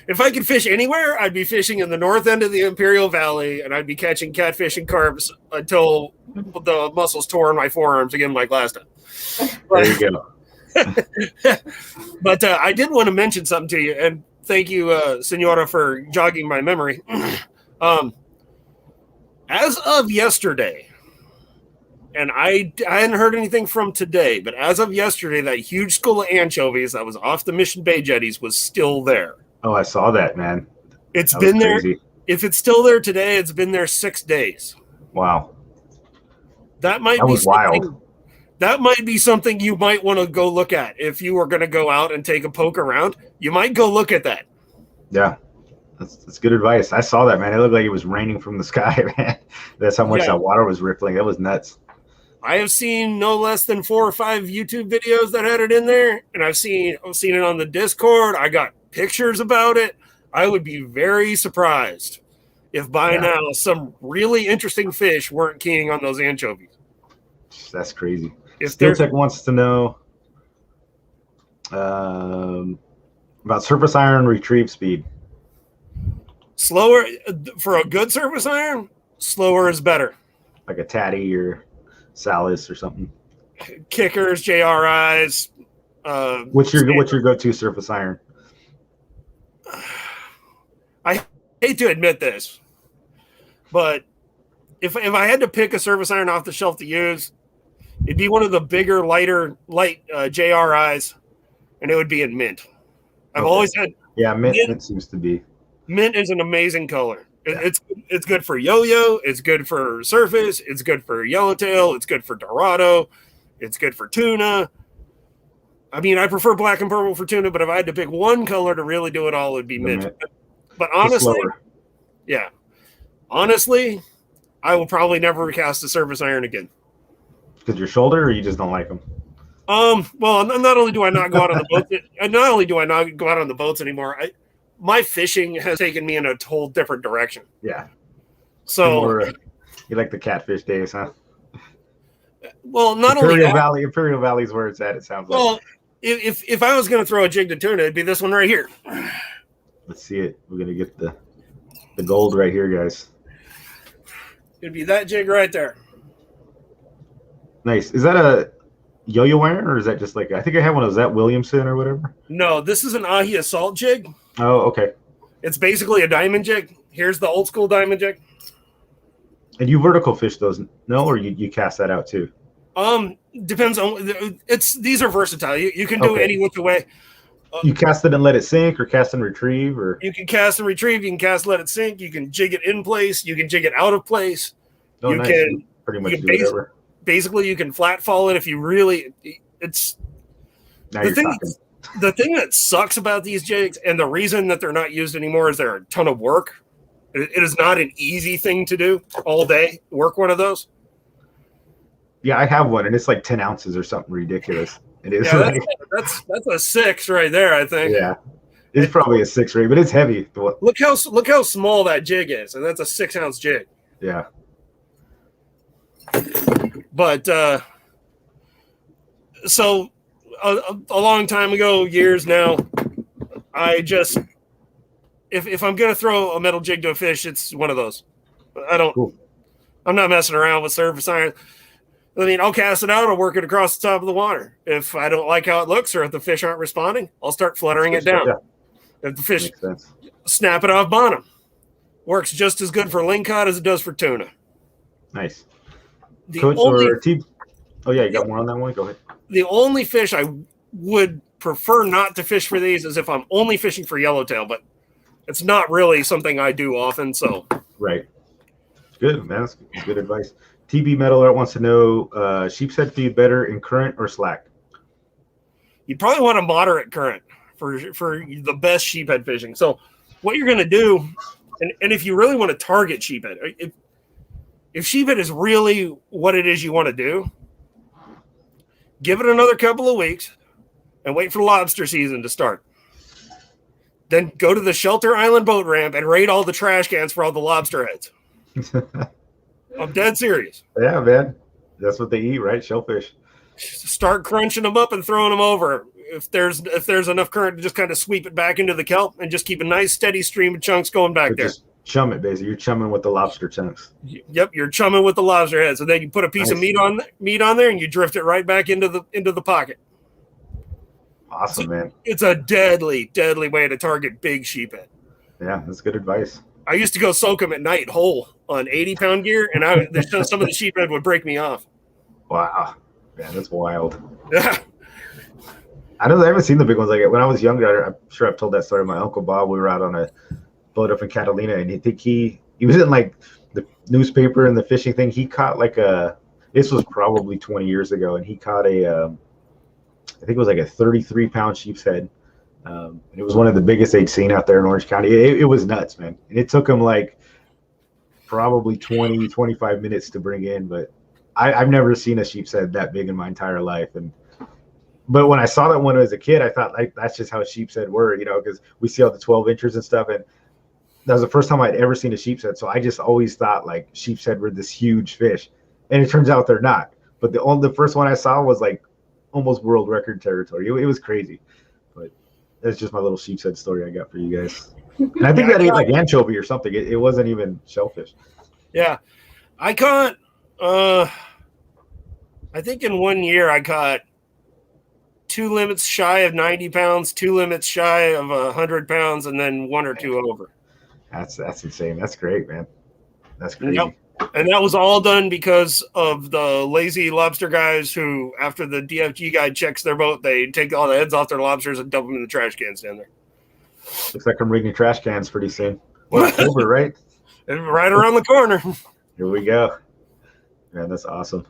if I could fish anywhere, I'd be fishing in the north end of the Imperial Valley, and I'd be catching catfish and carps until the muscles tore in my forearms again like last time. There you go. But I did want to mention something to you, and thank you, Senora, for jogging my memory. As of yesterday, and I hadn't heard anything from today, but as of yesterday, that huge school of anchovies that was off the Mission Bay jetties was still there. Oh, I saw that, man. It's been there. If it's still there today, it's been there 6 days. Wow. That was wild. That might be something you might want to go look at. If you were going to go out and take a poke around, you might go look at that. Yeah. That's good advice. I saw that, man. It looked like it was raining from the sky, man. That's how much that water was rippling. That was nuts. I have seen no less than 4 or 5 YouTube videos that had it in there, and I've seen it on the Discord. I got pictures about it. I would be very surprised if by now some really interesting fish weren't keying on those anchovies. That's crazy. If SteelTech wants to know about surface iron retrieve speed. Slower for a good surface iron. Slower is better. Like a Tatty or Salis or something. Kickers, JRIs. What's your go-to surface iron? I hate to admit this, but if I had to pick a surface iron off the shelf to use, it'd be one of the bigger, light JRIs, and it would be in mint. I've always had mint seems to be. Mint is an amazing color. It's good for yo-yo. It's good for surface. It's good for yellowtail. It's good for dorado. It's good for tuna. I mean, I prefer black and purple for tuna, but if I had to pick one color to really do it all, it'd be mint. But honestly, I will probably never cast a surface iron again. Because your shoulder, or you just don't like them? Well, not only do I not go out on the boats, not only do I not go out on the boats anymore, my fishing has taken me in a whole different direction. Yeah. So you like the catfish days, huh? Well, not Imperial only Imperial Valley is where it's at. It sounds like. Well, if I was going to throw a jig to tuna, it'd be this one right here. Let's see it. We're gonna get the gold right here, guys. It'd be that jig right there. Nice. Is that a yo-yo iron, or is that just like, I think I have one of those, that Williamson or whatever? No, this is an ahi assault jig. Oh, okay. It's basically a diamond jig. Here's the old school diamond jig. And you vertical fish those, no, or you cast that out too? Depends on these are versatile. You can do any which way. You cast it and let it sink, or cast and retrieve, or you can cast and retrieve. You can cast, let it sink. You can jig it in place. You can jig it out of place. You can pretty much do whatever. Basically, you can flat fall it if you really. It's the thing that sucks about these jigs, and the reason that they're not used anymore is they're a ton of work. It is not an easy thing to do all day. Work one of those. Yeah, I have one, and it's like 10 ounces or something ridiculous. It is. Yeah, that's a 6 right there, I think. Yeah, it's probably a 6 ring, but it's heavy. Look how small that jig is, and that's a 6-ounce jig. Yeah. But so a long time ago, years now, I just, if I'm gonna throw a metal jig to a fish, it's one of those. Cool. I'm not messing around with surface iron. I mean, I'll cast it out. I'll work it across the top of the water. If I don't like how it looks, or if the fish aren't responding, I'll start fluttering it down. Yeah. If the fish, snap it off bottom. Works just as good for lingcod as it does for tuna. Nice. You got more on that one? Go ahead. The only fish I would prefer not to fish for these is if I'm only fishing for yellowtail, but it's not really something I do often. So right. Good, man. That's good advice. TB Metal wants to know, sheep's head feed better in current or slack? You probably want a moderate current for the best sheephead fishing. So what you're going to do, and if you really want to target sheephead, if sheephead is really what it is you want to do, give it another couple of weeks and wait for lobster season to start. Then go to the Shelter Island boat ramp and raid all the trash cans for all the lobster heads. I'm dead serious. Yeah, man. That's what they eat, right? Shellfish. Start crunching them up and throwing them over. If there's enough current to just kind of sweep it back into the kelp and just keep a nice steady stream of chunks going back there. Just chum it, basically. You're chumming with the lobster chunks. Yep, you're chumming with the lobster heads. And then you put a piece of meat on there and you drift it right back into the pocket. Awesome, man. It's a deadly, deadly way to target big sheephead. Yeah, that's good advice. I used to go soak them at night whole on 80-pound gear, and some of the sheephead would break me off. Wow. Man, that's wild. Yeah. I haven't seen the big ones like it. When I was younger, I'm sure I've told that story. My Uncle Bob, we were out on a boat up in Catalina, and he was in like the newspaper and the fishing thing. He caught this was probably 20 years ago, and he caught I think it was like a 33-pound sheep's head. And it was one of the biggest they'd seen out there in Orange County. It was nuts, man. And it took him like probably 20, 25 minutes to bring in. But I've never seen a sheep's head that big in my entire life. But when I saw that one as a kid, I thought like that's just how sheep's head were, because we see all the 12 inches and stuff. And that was the first time I'd ever seen a sheep's head. So I just always thought like sheep's head were this huge fish. And it turns out they're not. But the first one I saw was like almost world record territory. It was crazy. But that's just my little sheep's head story I got for you guys. And I think that ate like anchovy or something. It wasn't even shellfish. Yeah. I caught, I think in 1 year I caught 2 limits shy of 90 pounds, 2 limits shy of 100 pounds, and then 1 or 2 over. That's insane. That's great, man. That's crazy. Yep. And that was all done because of the lazy lobster guys who, after the DFG guy checks their boat, they take all the heads off their lobsters and dump them in the trash cans down there. Looks like I'm rigging trash cans pretty soon. Well, October, right? Right around the corner. Here we go. Man, that's awesome.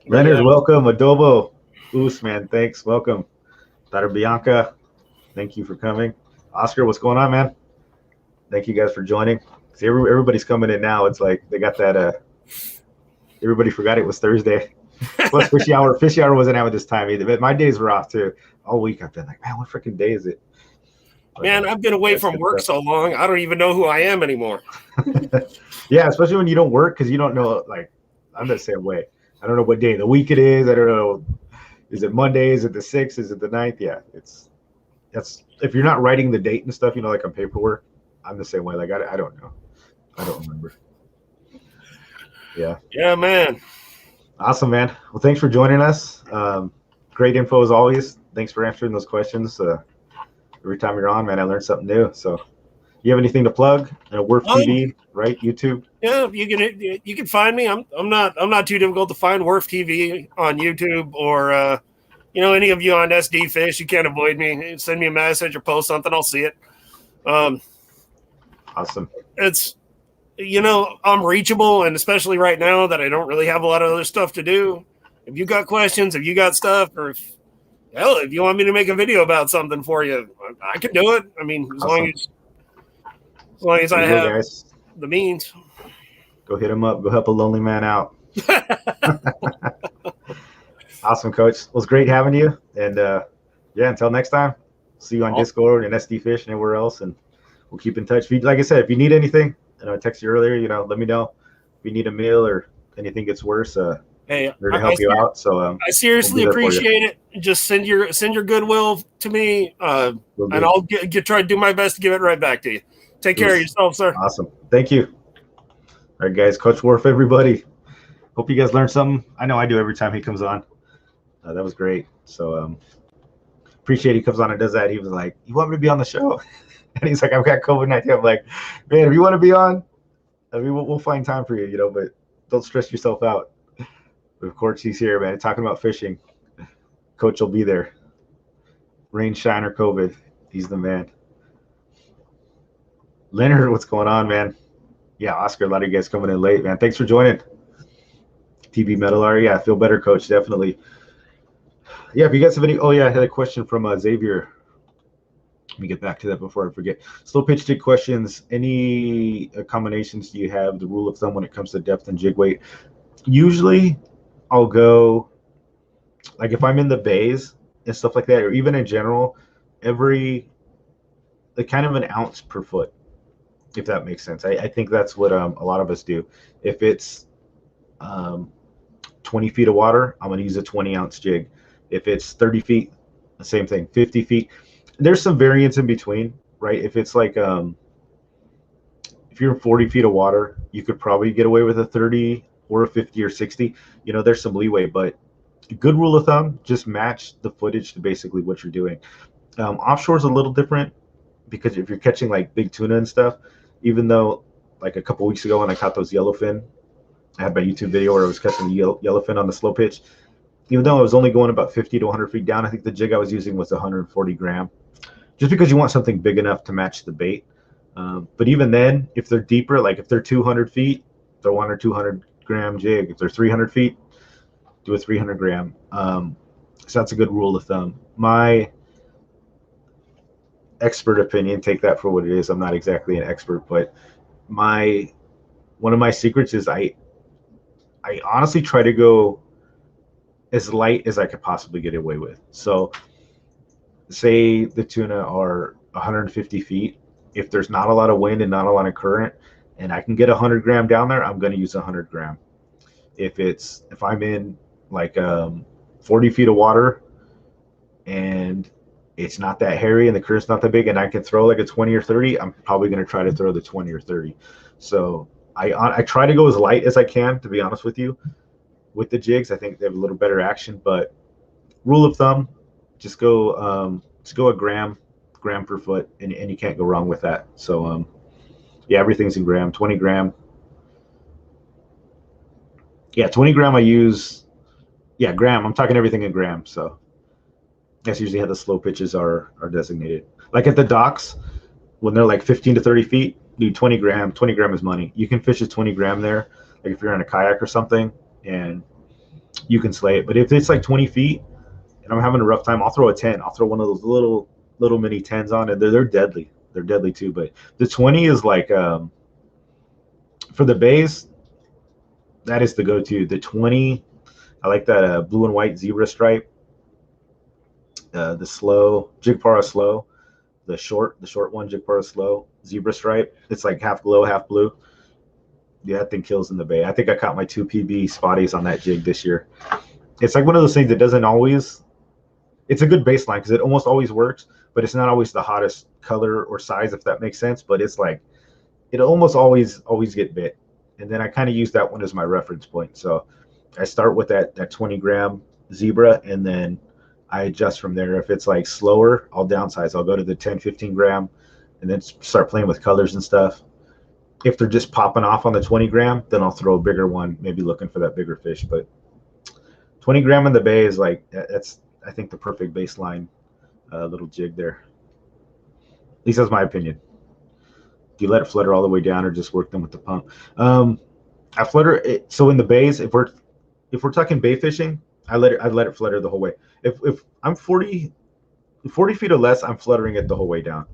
Leonard, welcome. Adobo. Oos, man, thanks. Welcome. Dr. Bianca, thank you for coming. Oscar, what's going on, man? Thank you guys for joining. See, everybody's coming in now. It's like they got that. Everybody forgot it was Thursday. Plus, fishy hour wasn't out at this time either. But my days were off too. All week I've been like, man, what freaking day is it? But, man, I've been away from work so long, I don't even know who I am anymore. Yeah, especially when you don't work because you don't know. Like, I'm the same way. I don't know what day of the week it is. I don't know. Is it Monday? Is it the 6th? Is it the 9th? Yeah, that's if you're not writing the date and stuff, like on paperwork. I'm the same way. Like I don't know. I don't remember. Yeah. Yeah, man. Awesome, man. Well, thanks for joining us. Great info as always. Thanks for answering those questions. Every time you're on, man, I learned something new. So, you have anything to plug? Worf TV, right? YouTube. Yeah, you can find me. I'm not too difficult to find. Worf TV on YouTube or any of you on SD Fish. You can't avoid me. Send me a message or post something. I'll see it. Awesome. It's I'm reachable, and especially right now that I don't really have a lot of other stuff to do. If you got questions, if you got stuff, or if you want me to make a video about something for you, I can do it. I mean, as long as I have the means. Go hit him up. Go help a lonely man out. Awesome, Coach. Well, it's great having you. And until next time, see you on Discord and SD Fish and everywhere else. And we'll keep in touch. Like I said, if you need anything, and I texted you earlier, let me know. If you need a meal or anything gets worse, Hey, there to help you out. So I seriously we'll be there for you. appreciate it. Just send your goodwill to me, and I'll try to do my best to give it right back to you. Take care of yourself, sir. Awesome. Thank you. All right, guys. Coach Worf, everybody. Hope you guys learned something. I know I do every time he comes on. That was great. So appreciate he comes on and does that. He was like, "You want me to be on the show?" And he's like, "I've got COVID-19." I'm like, "Man, if you want to be on, I mean, we'll find time for you, but don't stress yourself out." But of course, he's here, man, talking about fishing. Coach will be there. Rain, shine, or COVID, he's the man. Leonard, what's going on, man? Yeah, Oscar, a lot of you guys coming in late, man. Thanks for joining. TV Metal, yeah, feel better, Coach, definitely. Yeah, if you guys have any, I had a question from Xavier. Let me get back to that before I forget. Slow pitch jig questions. Any combinations do you have? The rule of thumb when it comes to depth and jig weight? Usually, I'll go, like if I'm in the bays and stuff like that, or even in general, kind of an ounce per foot, if that makes sense. I think that's what a lot of us do. If it's 20 feet of water, I'm going to use a 20-ounce jig. If it's 30 feet, the same thing. 50 feet. There's some variance in between, right? If it's like, if you're in 40 feet of water, you could probably get away with a 30 or a 50 or 60. There's some leeway, but a good rule of thumb, just match the footage to basically what you're doing. Offshore is a little different because if you're catching like big tuna and stuff, even though like a couple weeks ago when I caught those yellowfin, I had my YouTube video where I was catching the yellowfin on the slow pitch. Even though I was only going about 50 to 100 feet down, I think the jig I was using was 140 gram, just because you want something big enough to match the bait. But even then, if they're deeper, like if they're 200 feet, throw 1 or 200 gram jig. If they're 300 feet, do a 300 gram. So that's a good rule of thumb. My expert opinion, take that for what it is. I'm not exactly an expert, but one of my secrets is I honestly try to go as light as I could possibly get away with. So say the tuna are 150 feet. If there's not a lot of wind and not a lot of current and I can get 100 gram down there, I'm going to use 100 gram. If I'm in like 40 feet of water and it's not that hairy and the current's not that big and I can throw like a 20 or 30, I'm probably going to try to throw the 20 or 30. So I try to go as light as I can, to be honest with you. With the jigs, I think they have a little better action, but rule of thumb, just go a gram per foot, and you can't go wrong with that. So yeah, everything's in gram. 20 gram. Yeah, 20 gram I use. Yeah, gram. I'm talking everything in gram. So that's usually how the slow pitches are designated. Like at the docks, when they're like 15 to 30 feet, dude, 20 gram. 20 gram is money. You can fish at 20 gram there. Like if you're on a kayak or something, and you can slay it. But if it's like 20 feet and I'm having a rough time, I'll throw a 10. I'll throw one of those little mini 10s on, and they're deadly. They're deadly too. But the 20 is like for the bays, that is the go-to. The 20, I like that blue and white zebra stripe. The slow Jigpara slow, the short one Jigpara slow zebra stripe. It's like half glow, half blue. Yeah, that thing kills in the bay. I think I caught my 2 PB spotties on that jig this year. It's like one of those things that doesn't always. It's a good baseline because it almost always works, but it's not always the hottest color or size, if that makes sense. But it's like it almost always get bit, and then I kind of use that one as my reference point. So I start with that 20 gram zebra, and then I adjust from there. If it's like slower, I'll downsize. I'll go to the 10, 15 gram, and then start playing with colors and stuff. If they're just popping off on the 20 gram, then I'll throw a bigger one, maybe looking for that bigger fish. But 20 gram in the bay is like, that's, I think, the perfect baseline little jig there. At least that's my opinion. Do you let it flutter all the way down or just work them with the pump? I flutter it. So in the bays, if we're talking bay fishing, I let it flutter the whole way. If I'm 40 feet or less, I'm fluttering it the whole way down.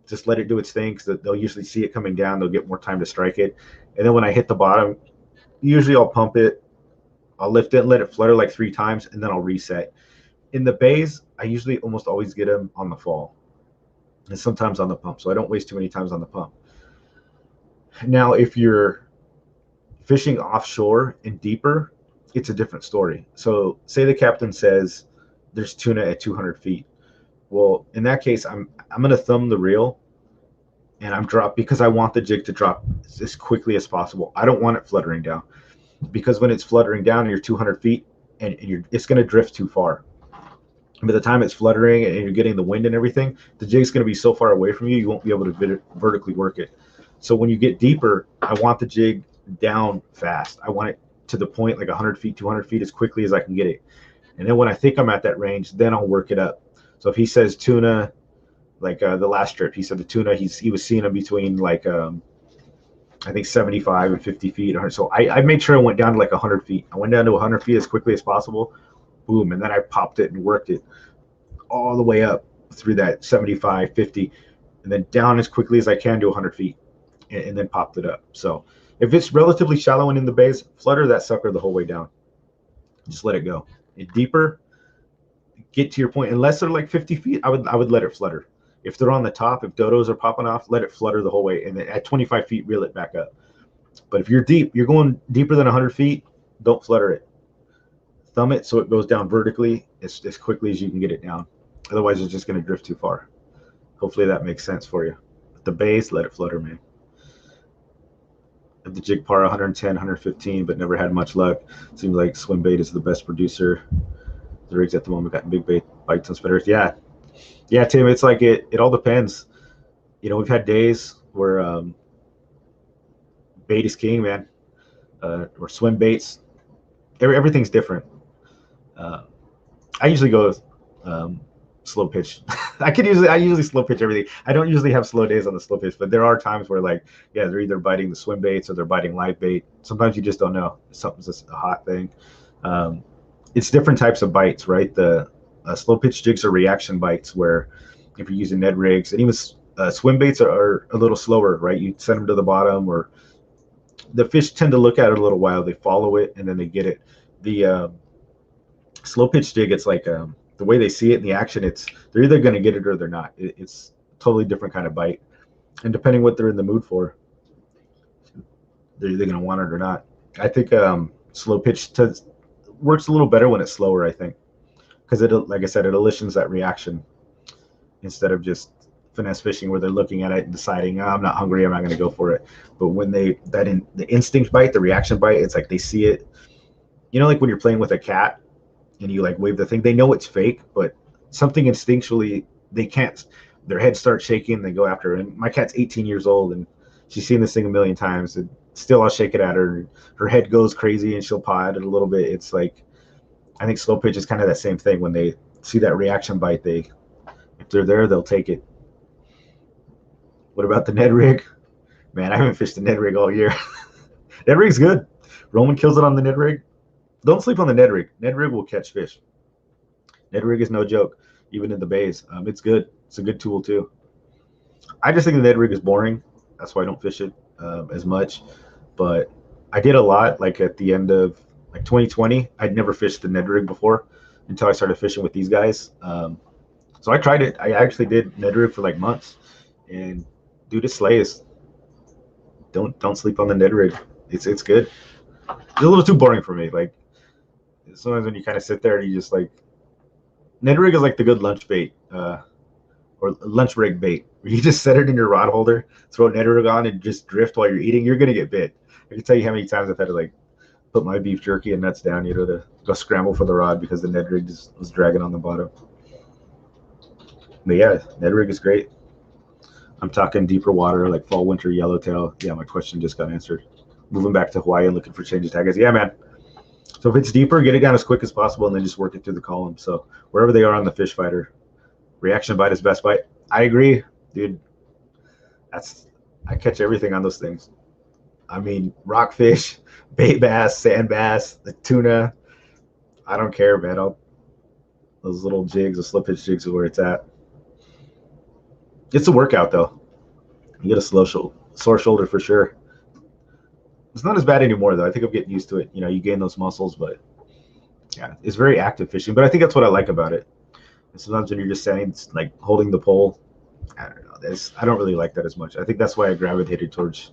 Just let it do its thing because they'll usually see it coming down. They'll get more time to strike it. And then when I hit the bottom, usually I'll pump it. I'll lift it and let it flutter like 3 times, and then I'll reset. In the bays, I usually almost always get them on the fall and sometimes on the pump, so I don't waste too many times on the pump. Now, if you're Fishing offshore and deeper, it's a different story. So say the captain says there's tuna at 200 feet. Well, in that case, I'm going to thumb the reel and I'm because I want the jig to drop as quickly as possible. I don't want it fluttering down, because when it's fluttering down and you're 200 feet and it's going to drift too far. By the time it's fluttering and you're getting the wind and everything, the jig's going to be so far away from you, you won't be able to vertically work it. So when you get deeper, I want the jig down fast. I want it to the point, like 100 feet, 200 feet, as quickly as I can get it. And then when I think I'm at that range, then I'll work it up. So if he says tuna, like the last trip, he said the tuna, he was seeing them between like, I think 75 and 50 feet. So I made sure I went down to like 100 feet. I went down to 100 feet as quickly as possible. Boom. And then I popped it and worked it all the way up through that 75, 50, and then down as quickly as I can to 100 feet, and then popped it up. So if it's relatively shallow and in the bays, flutter that sucker the whole way down. Just let it go. And deeper, get to your point. Unless they're like 50 feet, I would let it flutter. If they're on the top, if dodos are popping off, let it flutter the whole way. And then at 25 feet, reel it back up. But if you're deep, you're going deeper than 100 feet, don't flutter it. Thumb it so it goes down vertically as quickly as you can get it down. Otherwise, it's just going to drift too far. Hopefully that makes sense for you. At the base, let it flutter, man. At the jig par 110, 115, but never had much luck. Seems like swim bait is the best producer. The rigs at the moment got big bait bites on spinners. Yeah, Tim, it's like it all depends. You know, we've had days where bait is king, man. Or swim baits. Everything's different. I usually go slow pitch. I usually slow pitch everything. I don't usually have slow days on the slow pitch, but there are times where, like, yeah, they're either biting the swim baits or they're biting live bait. Sometimes you just don't know. Something's just a hot thing. It's different types of bites, right? The slow pitch jigs are reaction bites, where if you're using Ned rigs, and even swim baits are a little slower, right? You send them to the bottom, or the fish tend to look at it a little while. They follow it and then they get it. The slow pitch jig, it's like the way they see it in the action, they're either going to get it or they're not. It's a totally different kind of bite, and depending what they're in the mood for, they're either going to want it or not. I think slow pitch works a little better when it's slower, I think, because like I said, it elicits that reaction instead of just finesse fishing where they're looking at it and deciding, I'm not hungry, I'm not going to go for it. But when the instinct bite, the reaction bite, it's like they see it. You know, like when you're playing with a cat and you like wave the thing, they know it's fake, but something instinctually, they can't, their head starts shaking, they go after it. And my cat's 18 years old and she's seen this thing a million times, and still I'll shake it at her. Her head goes crazy and she'll paw at it a little bit. It's like, I think slow pitch is kind of that same thing. When they see that reaction bite, if they're there, they'll take it. What about the Ned rig? Man, I haven't fished the Ned rig all year. Ned rig's good. Roman kills it on the Ned rig. Don't sleep on the Ned rig. Ned rig will catch fish. Ned rig is no joke, even in the bays. It's good. It's a good tool too. I just think the Ned rig is boring. That's why I don't fish it as much. But I did a lot, like at the end of like 2020. I'd never fished the Ned rig before until I started fishing with these guys. So I tried it. I actually did Ned rig for like months, and dude, it slays. Don't sleep on the Ned rig. It's good. It's a little too boring for me. Like sometimes when you kind of sit there and you just like, Ned rig is like the good lunch bait or lunch rig bait, where you just set it in your rod holder, throw Ned rig on, and just drift while you're eating. You're gonna get bit. I can tell you how many times I've had to like put my beef jerky and nuts down, to go scramble for the rod because the Ned rig just was dragging on the bottom. But yeah, Ned rig is great. I'm talking deeper water, like fall, winter, yellowtail. Yeah, my question just got answered. Moving back to Hawaii and looking for changes taggers. Yeah, man. So if it's deeper, get it down as quick as possible and then just work it through the column. So wherever they are on the fish fighter, reaction bite is best bite. I agree, dude. I catch everything on those things. I mean, rockfish, bait bass, sand bass, the tuna. I don't care, man. Those little jigs, the slip pitch jigs, are where it's at. It's a workout though. You get a sore shoulder for sure. It's not as bad anymore though. I think I'm getting used to it. You gain those muscles, but yeah, it's very active fishing. But I think that's what I like about it. And sometimes when you're just standing, like holding the pole, I don't know. I don't really like that as much. I think that's why I gravitated towards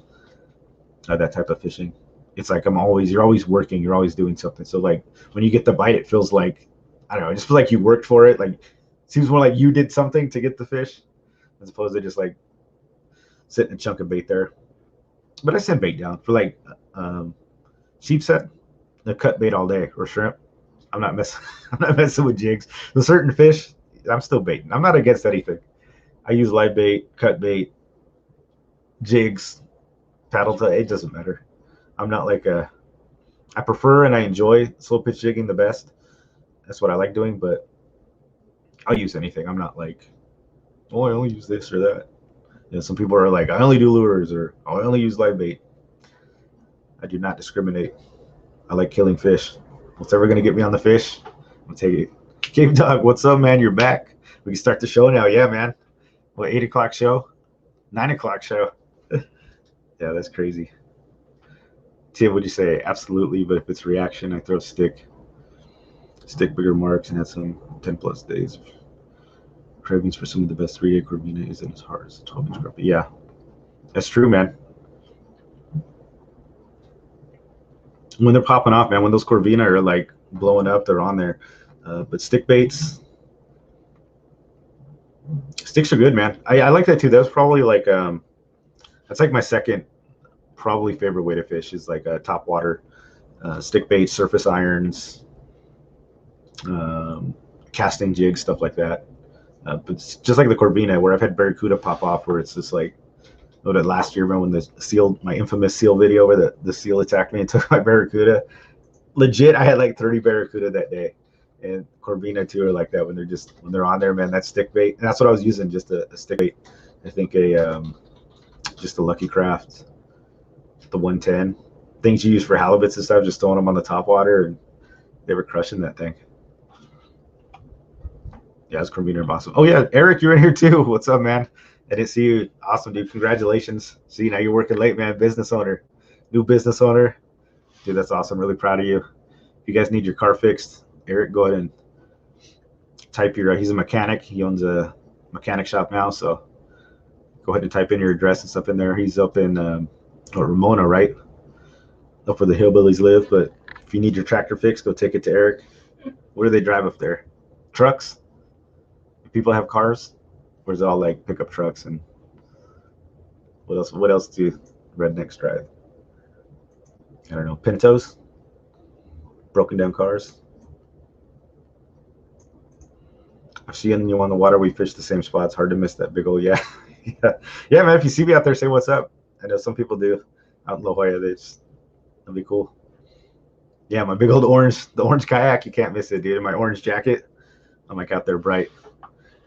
that type of fishing. it's like you're always working, you're always doing something. So like when you get the bite, it feels like, I don't know, it just feels like you worked for it. Like it seems more like you did something to get the fish as opposed to just like sitting a chunk of bait there. But I send bait down for like sheepset, the cut bait all day, or shrimp. I'm not messing with jigs. The certain fish, I'm still baiting. I'm not against anything. I use live bait, cut bait, jigs, paddle tail. It doesn't matter. I'm not like I prefer and I enjoy slow pitch jigging the best. That's what I like doing, but I'll use anything. I'm not like, oh, I only use this or that. You know, some people are like, I only do lures, or oh, I only use live bait. I do not discriminate. I like killing fish. What's ever gonna get me on the fish, I'll take it. Game Dog, what's up, man? You're back. We can start the show now. Yeah, man. What, 8 o'clock show? 9 o'clock show? Yeah, that's crazy. Tim, would you say? Absolutely, but if it's reaction, I throw stick bigger marks and had some 10+ days. Cravings for some of the best 3-day corvina isn't as hard as a 12-inch carp. Yeah, that's true, man. When they're popping off, man, when those corvina are like blowing up, they're on there. But stick baits, sticks are good, man. I like that too. That's probably like that's like my second probably favorite way to fish is like top water, stick baits, surface irons, casting jigs, stuff like that. But it's just like the corvina, where I've had barracuda pop off, where it's just like, oh, that last year, man, when the seal, my infamous seal video where the seal attacked me and took my barracuda. Legit, I had like 30 barracuda that day. And corvina too are like that when they're on there, man. That stick bait, and that's what I was using, just a stick bait. I think just a Lucky Craft, the 110 things you use for halibuts and stuff. Just throwing them on the top water, and they were crushing that thing. Yeah, it's corvina awesome. Oh yeah, Eric, you're in here too. What's up, man? I didn't see you. Awesome, dude. Congratulations. See, now you're working late, man. Business owner, new business owner, dude. That's awesome. Really proud of you. If you guys need your car fixed, Eric, go ahead and type your, he's a mechanic. He owns a mechanic shop now. So go ahead and type in your address and stuff in there. He's up in Ramona, right? Up where the hillbillies live. But if you need your tractor fixed, go take it to Eric. What do they drive up there? Trucks? Do people have cars? Or is it all like pickup trucks? And what else do rednecks drive? I don't know. Pintos? Broken down cars? I've seen you on the water. We fish the same spots. Hard to miss that big old, yeah. Yeah, man. If you see me out there, say what's up. I know some people do out in La Jolla. That'd be cool. Yeah, my big old the orange kayak. You can't miss it, dude. My orange jacket. I'm like out there bright.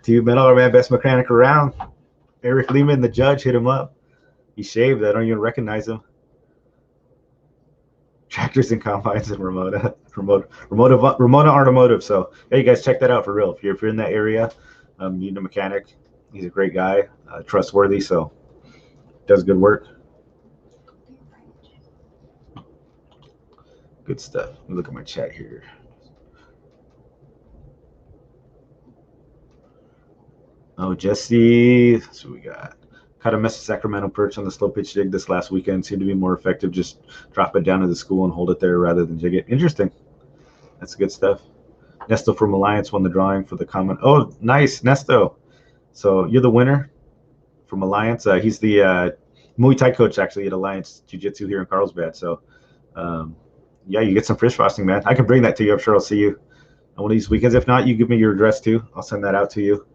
Dude, man, best mechanic around. Eric Lehman, the judge, hit him up. He shaved. I don't even recognize him. Tractors and combines in Ramona Automotive. So hey, you guys, check that out for real. If you're in that area, you need a mechanic. He's a great guy, trustworthy, so does good work. Good stuff. Let me look at my chat here. Oh, Jesse, that's what we got. Caught a mess of Sacramento perch on the slow pitch jig this last weekend. Seemed to be more effective. Just drop it down to the school and hold it there rather than jig it. Interesting. That's good stuff. Nesto from Alliance won the drawing for the comment. Oh, nice, Nesto. So you're the winner from Alliance. He's the Muay Thai coach actually at Alliance Jiu-Jitsu here in Carlsbad. So yeah, you get some fish frosting, man. I can bring that to you. I'm sure I'll see you on one of these weekends. If not, you give me your address too. I'll send that out to you.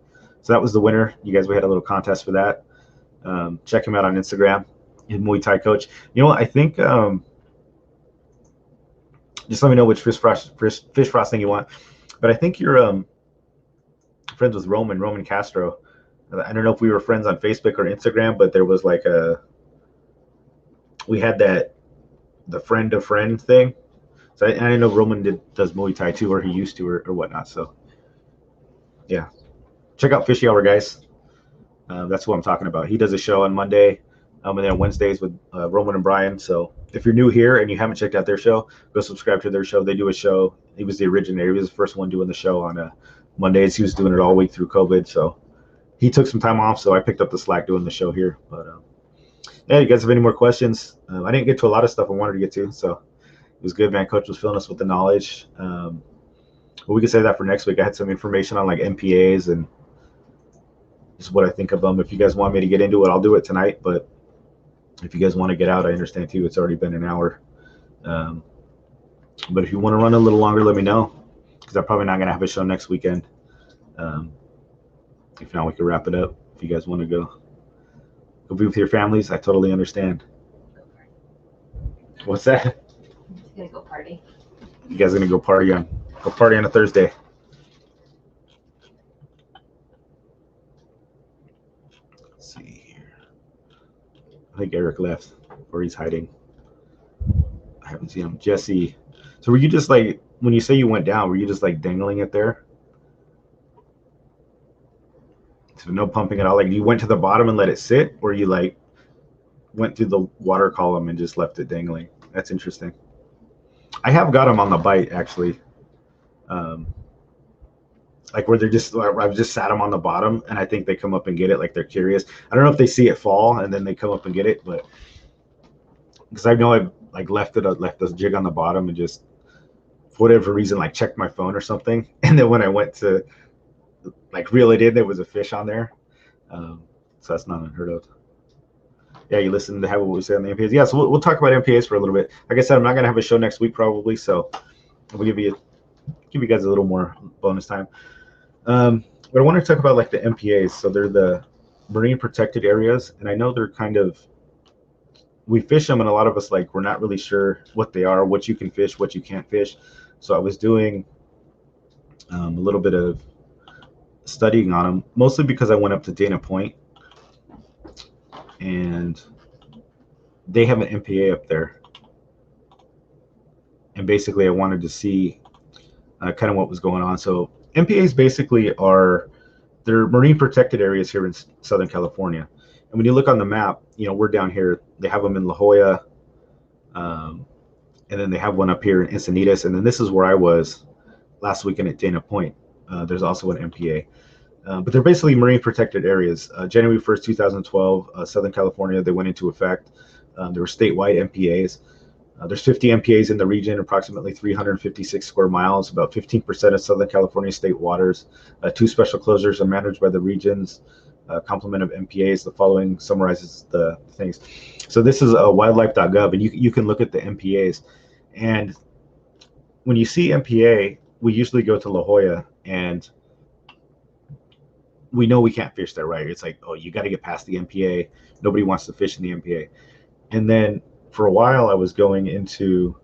So that was the winner. You guys, we had a little contest for that. Check him out on Instagram. He's Muay Thai coach. You know what? I think just let me know which fish frosting you want. But I think you're friends with Roman Castro. I don't know if we were friends on Facebook or Instagram, but there was like we had the friend of friend thing. So I know Roman does Muay Thai too, or he used to, or whatnot. So yeah, check out Fishy Hour, guys. That's what I'm talking about. He does a show on Monday, and then Wednesdays with Roman and Brian. So if you're new here and you haven't checked out their show, go subscribe to their show. They do a show. He was the originator. He was the first one doing the show on Mondays. He was doing it all week through COVID. So he took some time off, so I picked up the slack doing the show here. But Yeah, you guys have any more questions? I didn't get to a lot of stuff I wanted to get to, so it was good, man. Coach was filling us with the knowledge. But we can say that for next week. I had some information on like MPAs and just what I think of them. If you guys want me to get into it, I'll do it tonight. But if you guys want to get out, I understand too. It's already been an hour. But if you want to run a little longer, let me know, because I'm probably not going to have a show next weekend. If not, we can wrap it up. If you guys want to go be with your families, I totally understand. What's that? I'm just gonna go party. You guys are gonna go party on a Thursday. Let's see here. I think Eric left, or he's hiding. I haven't seen him. Jesse. So were you just like, when you say you went down, were you just like dangling it there? So no pumping at all. Like you went to the bottom and let it sit, or you like went through the water column and just left it dangling? That's interesting. I have got them on the bite actually. Like where they're just, I've just sat them on the bottom, and I think they come up and get it, like they're curious. I don't know if they see it fall and then they come up and get it, but because I know I've like left the jig on the bottom and just for whatever reason like checked my phone or something, and then when I went to like reel it in, there was a fish on there. So that's not unheard of. Yeah, you listen to what we say on the MPAs. Yeah, so we'll talk about MPAs for a little bit. Like I said, I'm not gonna have a show next week probably, so we'll give you guys a little more bonus time. But I want to talk about like the MPAs. So they're the marine protected areas, and I know they're kind of, we fish them, and a lot of us like we're not really sure what they are, what you can fish, what you can't fish. So I was doing a little bit of studying on them, mostly because I went up to Dana Point, and they have an MPA up there, and basically I wanted to see kind of what was going on. So MPAs basically they're marine protected areas here in Southern California. And when you look on the map, you know, we're down here. They have them in La Jolla, and then they have one up here in Encinitas, and then this is where I was last weekend at Dana Point. There's also an MPA. But they're basically marine protected areas. January 1st, 2012, Southern California, they went into effect. There were statewide MPAs. There's 50 MPAs in the region, approximately 356 square miles, about 15% of Southern California state waters. 2 special closures are managed by the region's complement of MPAs. The following summarizes the things. So this is wildlife.gov, and you can look at the MPAs. And when you see MPA, we usually go to La Jolla, and we know we can't fish there, right? It's like, oh, you got to get past the MPA. Nobody wants to fish in the MPA. And then for a while, I was going into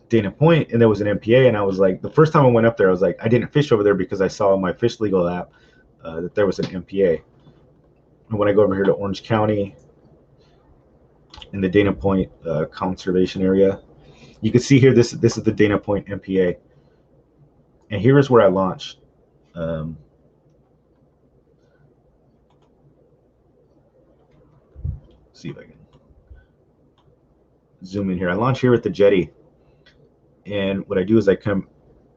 Dana Point, and there was an MPA, and I was like, the first time I went up there, I was like, I didn't fish over there because I saw on my Fish Legal app that there was an MPA. And when I go over here to Orange County in the Dana Point conservation area, you can see here, this is the Dana Point MPA. And here is where I launched. See if I can zoom in here. I launch here at the jetty, and what I do is I come,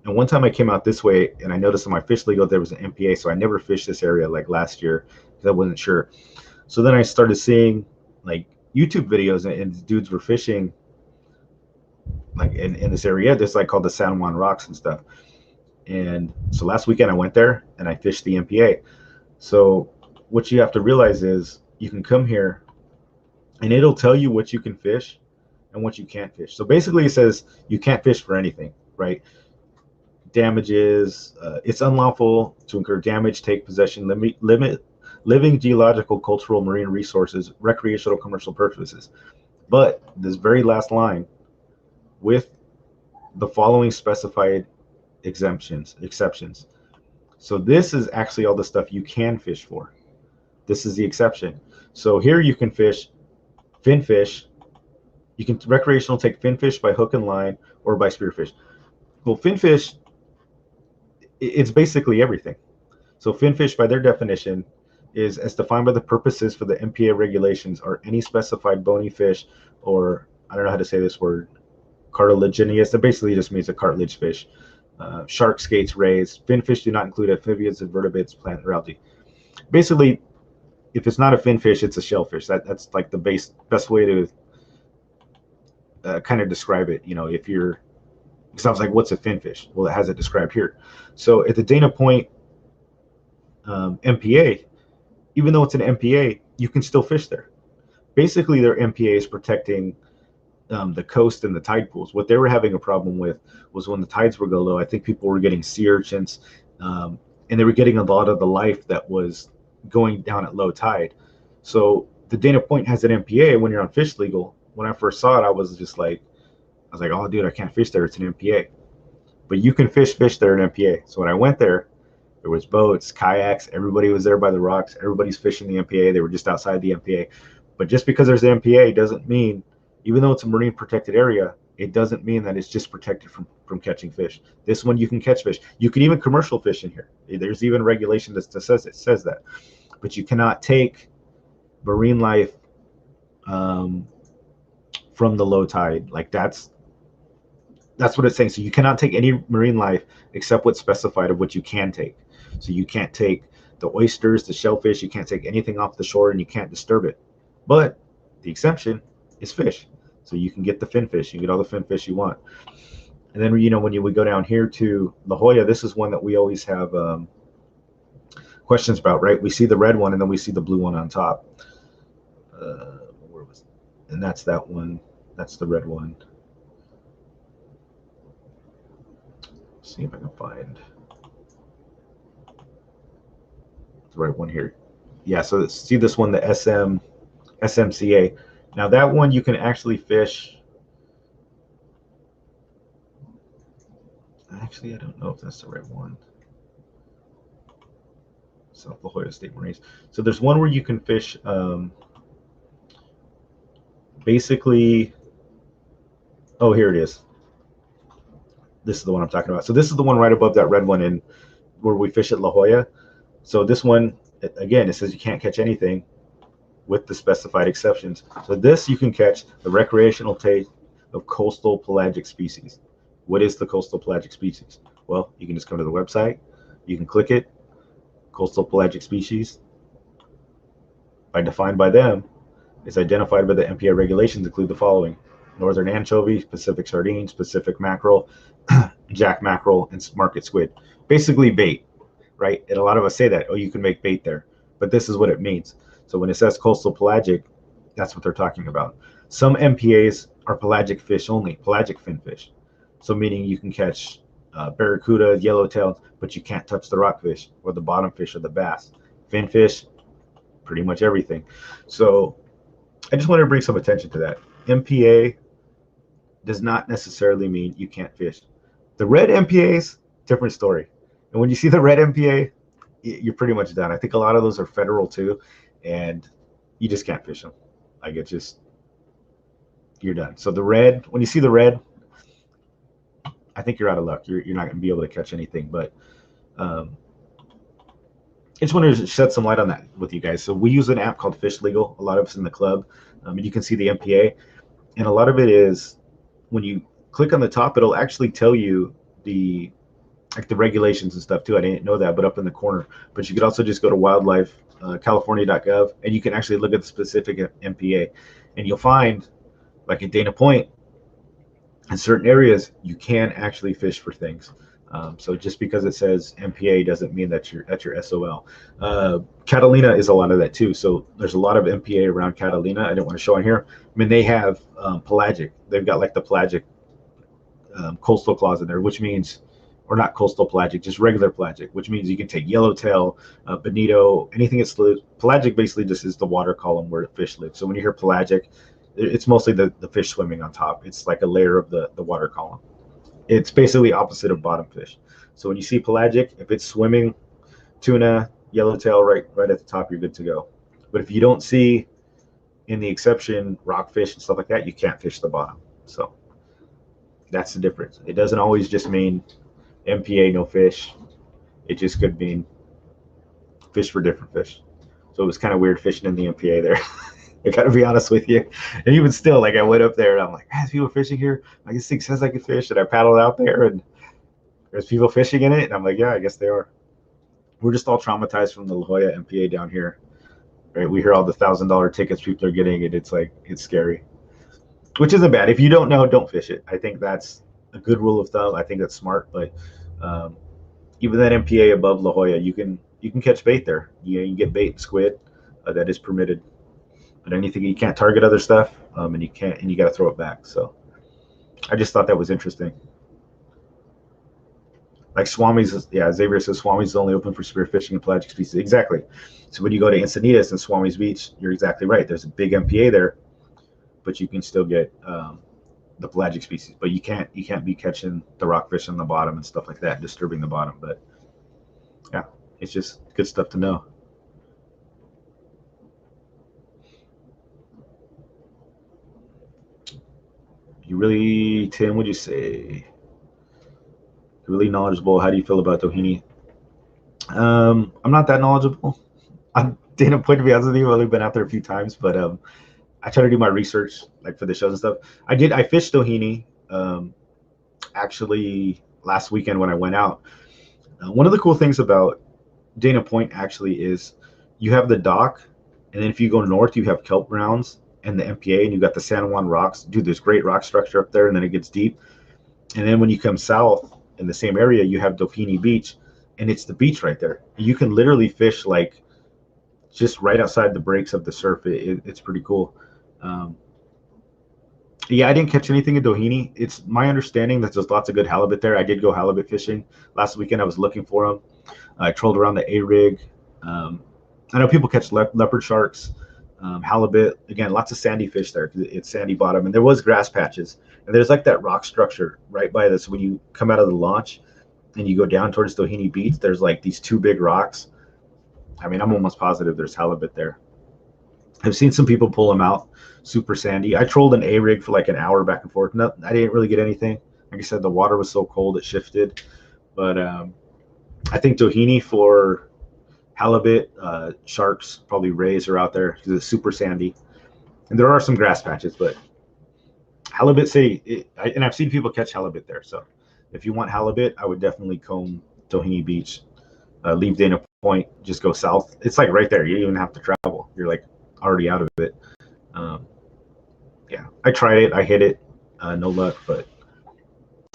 and one time I came out this way, and I noticed on my Fish Legal there was an MPA, so I never fished this area like last year because I wasn't sure. So then I started seeing like YouTube videos, and dudes were fishing like in this area. There's like called the San Juan Rocks and stuff. And so last weekend I went there and I fished the MPA. So what you have to realize is you can come here, and it'll tell you what you can fish and what you can't fish. So basically it says you can't fish for anything, right? Damages, it's unlawful to incur damage, take possession, limit living, geological, cultural, marine resources, recreational, commercial purposes. But this very last line, with the following specified exceptions. So this is actually all the stuff you can fish for. This is the exception. So here you can fish finfish. You can recreational take finfish by hook and line or by spearfish. Well, finfish, it's basically everything. So finfish, by their definition, is as defined by the purposes for the MPA regulations, are any specified bony fish, or I don't know how to say this word, cartilaginous. That basically just means a cartilage fish. Shark, skates, rays. Finfish do not include amphibians, invertebrates, plant, or algae. Basically, if it's not a finfish, it's a shellfish. That's like the best way to kind of describe it. You know, if you're, because I was like, what's a finfish? Well, it has it described here. So at the Dana Point MPA, even though it's an MPA, you can still fish there. Basically, their MPA is protecting the coast and the tide pools. What they were having a problem with was when the tides were go low, I think people were getting sea urchins, and they were getting a lot of the life that was going down at low tide. So the Dana Point has an MPA. When you're on Fish Legal, when I first saw it, I was like, oh, dude, I can't fish there. It's an MPA. But you can fish there in MPA. So when I went there was boats, kayaks, everybody was there by the rocks. Everybody's fishing the MPA. They were just outside the MPA. But just because there's an MPA doesn't mean, even though it's a marine protected area, it doesn't mean that it's just protected from catching fish. This one, you can catch fish. You can even commercial fish in here. There's even regulation that says that. But you cannot take marine life from the low tide. Like that's what it's saying. So you cannot take any marine life except what's specified of what you can take. So you can't take the oysters, the shellfish, you can't take anything off the shore, and you can't disturb it. But the exception is fish. So you can get the finfish, you get all the finfish you want. And then, you know, when you would go down here to La Jolla, this is one that we always have questions about, right? We see the red one, and then we see the blue one on top. Where was it? And that's that one. That's the red one. Let's see if I can find the right one here. Yeah, so see this one, the SMCA. Now that one you can actually fish. Actually, I don't know if that's the right one. South La Jolla State Marines. So there's one where you can fish basically, oh, here it is. This is the one I'm talking about. So this is the one right above that red one in where we fish at La Jolla. So this one, again, it says you can't catch anything with the specified exceptions. So this you can catch the recreational taste of coastal pelagic species. What is the coastal pelagic species? Well, you can just come to the website. You can click it. Coastal pelagic species, defined by them, is identified by the MPA regulations include the following: northern anchovy, Pacific sardines, Pacific mackerel, jack mackerel, and market squid. Basically bait, right? And a lot of us say that, oh, you can make bait there, but this is what it means. So when it says coastal pelagic, that's what they're talking about. Some MPAs are pelagic fish only, pelagic finfish. So meaning you can catch barracuda, yellowtail, but you can't touch the rockfish or the bottom fish or the bass. Finfish, pretty much everything. So I just wanted to bring some attention to that. MPA does not necessarily mean you can't fish. The red MPAs, different story. And when you see the red MPA, you're pretty much done. I think a lot of those are federal too, and you just can't fish them. Like it's just, you're done. So the red, when you see the red, I think you're out of luck. You're not going to be able to catch anything. But I just wanted to shed some light on that with you guys. So we use an app called Fish Legal. A lot of us in the club, and you can see the MPA. And a lot of it is when you click on the top, it'll actually tell you the regulations and stuff too. I didn't know that, but up in the corner. But you could also just go to wildlife.california.gov, and you can actually look at the specific MPA, and you'll find, like at Dana Point, in certain areas, you can actually fish for things. So just because it says MPA doesn't mean that you're at your SOL. Catalina is a lot of that too. So there's a lot of MPA around Catalina. I didn't want to show on here. I mean, they have pelagic. They've got like the pelagic coastal clause in there, which means, or not coastal pelagic, just regular pelagic, which means you can take yellowtail, bonito, anything that's pelagic. Basically just is the water column where the fish live. So when you hear pelagic, it's mostly the fish swimming on top. It's like a layer of the water column. It's basically opposite of bottom fish. So when you see pelagic, if it's swimming, tuna, yellowtail right at the top, you're good to go. But if you don't see in the exception rockfish and stuff like that, you can't fish the bottom. So that's the difference. It doesn't always just mean MPA, no fish. It just could mean fish for different fish. So it was kind of weird fishing in the MPA there. I gotta be honest with you. And even still, like I went up there and I'm like, there's people fishing here. Like this thing says I can fish. And I paddled out there and there's people fishing in it. And I'm like, yeah, I guess they are. We're just all traumatized from the La Jolla MPA down here. right? We hear all the $1,000 tickets people are getting, and it's like, it's scary, which isn't bad. If you don't know, don't fish it. I think that's a good rule of thumb. I think that's smart, but even that MPA above La Jolla, you can catch bait there. You can get bait and squid. That is permitted, but anything you can't target other stuff, and you got to throw it back. So I just thought that was interesting. Like Swami's, yeah, Xavier says Swami's is only open for spearfishing and pelagic species. Exactly. So when you go to Encinitas and Swami's Beach, you're exactly right. There's a big MPA there, but you can still get the pelagic species. But you can't be catching the rockfish on the bottom and stuff like that, disturbing the bottom. But yeah, it's just good stuff to know. You really, Tim, would you say? Really knowledgeable. How do you feel about Doheny? I'm not that knowledgeable. I'm Dana Point, to be honest with you. I've only been out there a few times, but I try to do my research, like for the shows and stuff. I fished Doheny actually last weekend when I went out. One of the cool things about Dana Point actually is you have the dock, and then if you go north, you have kelp grounds and the MPA, and you got the San Juan rocks. Dude, there's great rock structure up there, and then it gets deep. And then when you come south in the same area, you have Doheny Beach, and it's the beach right there. You can literally fish like just right outside the breaks of the surf. It's pretty cool. Yeah, I didn't catch anything in Doheny. It's my understanding that there's lots of good halibut there. I did go halibut fishing last weekend. I was looking for them. I trolled around the A-rig. I know people catch leopard sharks, halibut. Again, lots of sandy fish there because it's sandy bottom, and there was grass patches. And there's like that rock structure right by this. When you come out of the launch and you go down towards Doheny Beach, there's like these two big rocks. I mean, I'm almost positive there's halibut there. I've seen some people pull them out, super sandy. I trolled an A-rig for like an hour back and forth. No, I didn't really get anything. Like I said, the water was so cold it shifted. But I think Doheny for halibut, sharks, probably rays are out there because it's super sandy. And there are some grass patches, but halibut city, and I've seen people catch halibut there. So if you want halibut, I would definitely comb Doheny Beach, leave Dana Point, just go south. It's like right there. You don't even have to travel. You're like already out of it. Yeah, I tried it. I hit it. No luck, but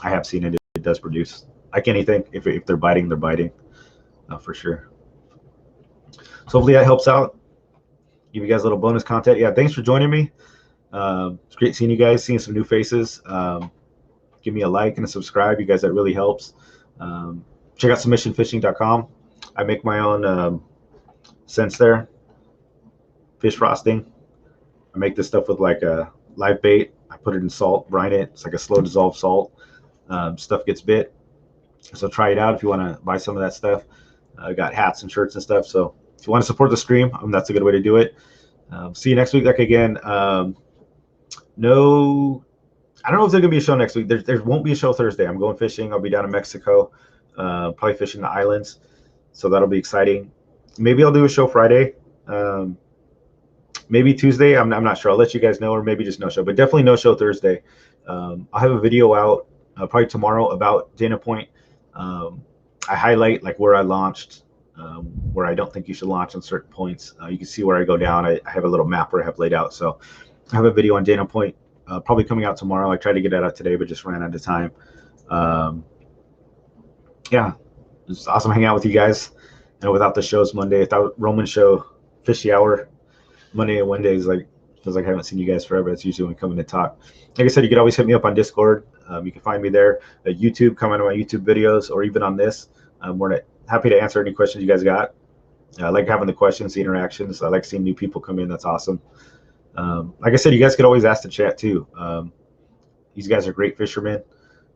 I have seen it. It does produce like anything. If they're biting, they're biting for sure. So hopefully that helps out. Give you guys a little bonus content. Yeah, thanks for joining me. It's great seeing you guys, seeing some new faces. Give me a like and a subscribe. You guys, that really helps. Check out submissionfishing.com. I make my own scents there. Fish frosting. I make this stuff with like a live bait. I put it in salt, brine it. It's like a slow dissolve salt. Stuff gets bit. So try it out if you want to buy some of that stuff. I got hats and shirts and stuff. So if you want to support the stream, that's a good way to do it. See you next week. Like again, no, I don't know if there's gonna be a show next week. There won't be a show Thursday. I'm going fishing. I'll be down in Mexico, probably fishing the islands. So that'll be exciting. Maybe I'll do a show Friday. Maybe Tuesday. I'm not sure. I'll let you guys know, or maybe just no show. But definitely no show Thursday. I'll have a video out probably tomorrow about Dana Point. I highlight like where I launched, where I don't think you should launch on certain points. You can see where I go down. I have a little map where I have laid out. So I have a video on Dana Point probably coming out tomorrow. I tried to get it out today, but just ran out of time. Yeah, it's awesome hanging out with you guys. And without the shows Monday, without Roman show, Fishy Hour, Monday and Wednesdays, like feels like I haven't seen you guys forever. That's usually when we come in to talk. Like I said, you can always hit me up on Discord. You can find me there. YouTube, comment on my YouTube videos, or even on this. We're happy to answer any questions you guys got. I like having the questions, the interactions. I like seeing new people come in. That's awesome. Like I said, you guys could always ask to chat too. These guys are great fishermen.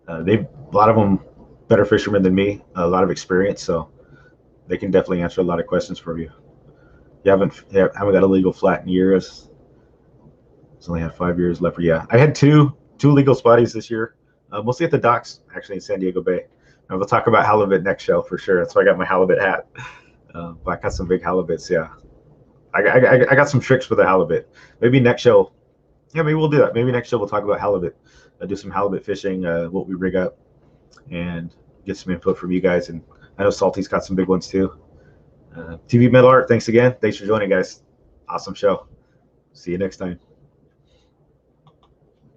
A lot of them better fishermen than me, a lot of experience, so they can definitely answer a lot of questions for you. You haven't got a legal flat in years. It's only had 5 years left. Yeah, I had two legal spotties this year, mostly at the docks, actually in San Diego Bay. And we'll talk about halibut next show for sure. That's why I got my halibut hat. But I got some big halibuts. Yeah, I got some tricks for the halibut. Maybe next show. Yeah, maybe we'll do that. Maybe next show we'll talk about halibut. Do some halibut fishing, what we rig up, and get some input from you guys. And I know Salty's got some big ones too. TV Metal Art, thanks again. Thanks for joining, guys. Awesome show. See you next time.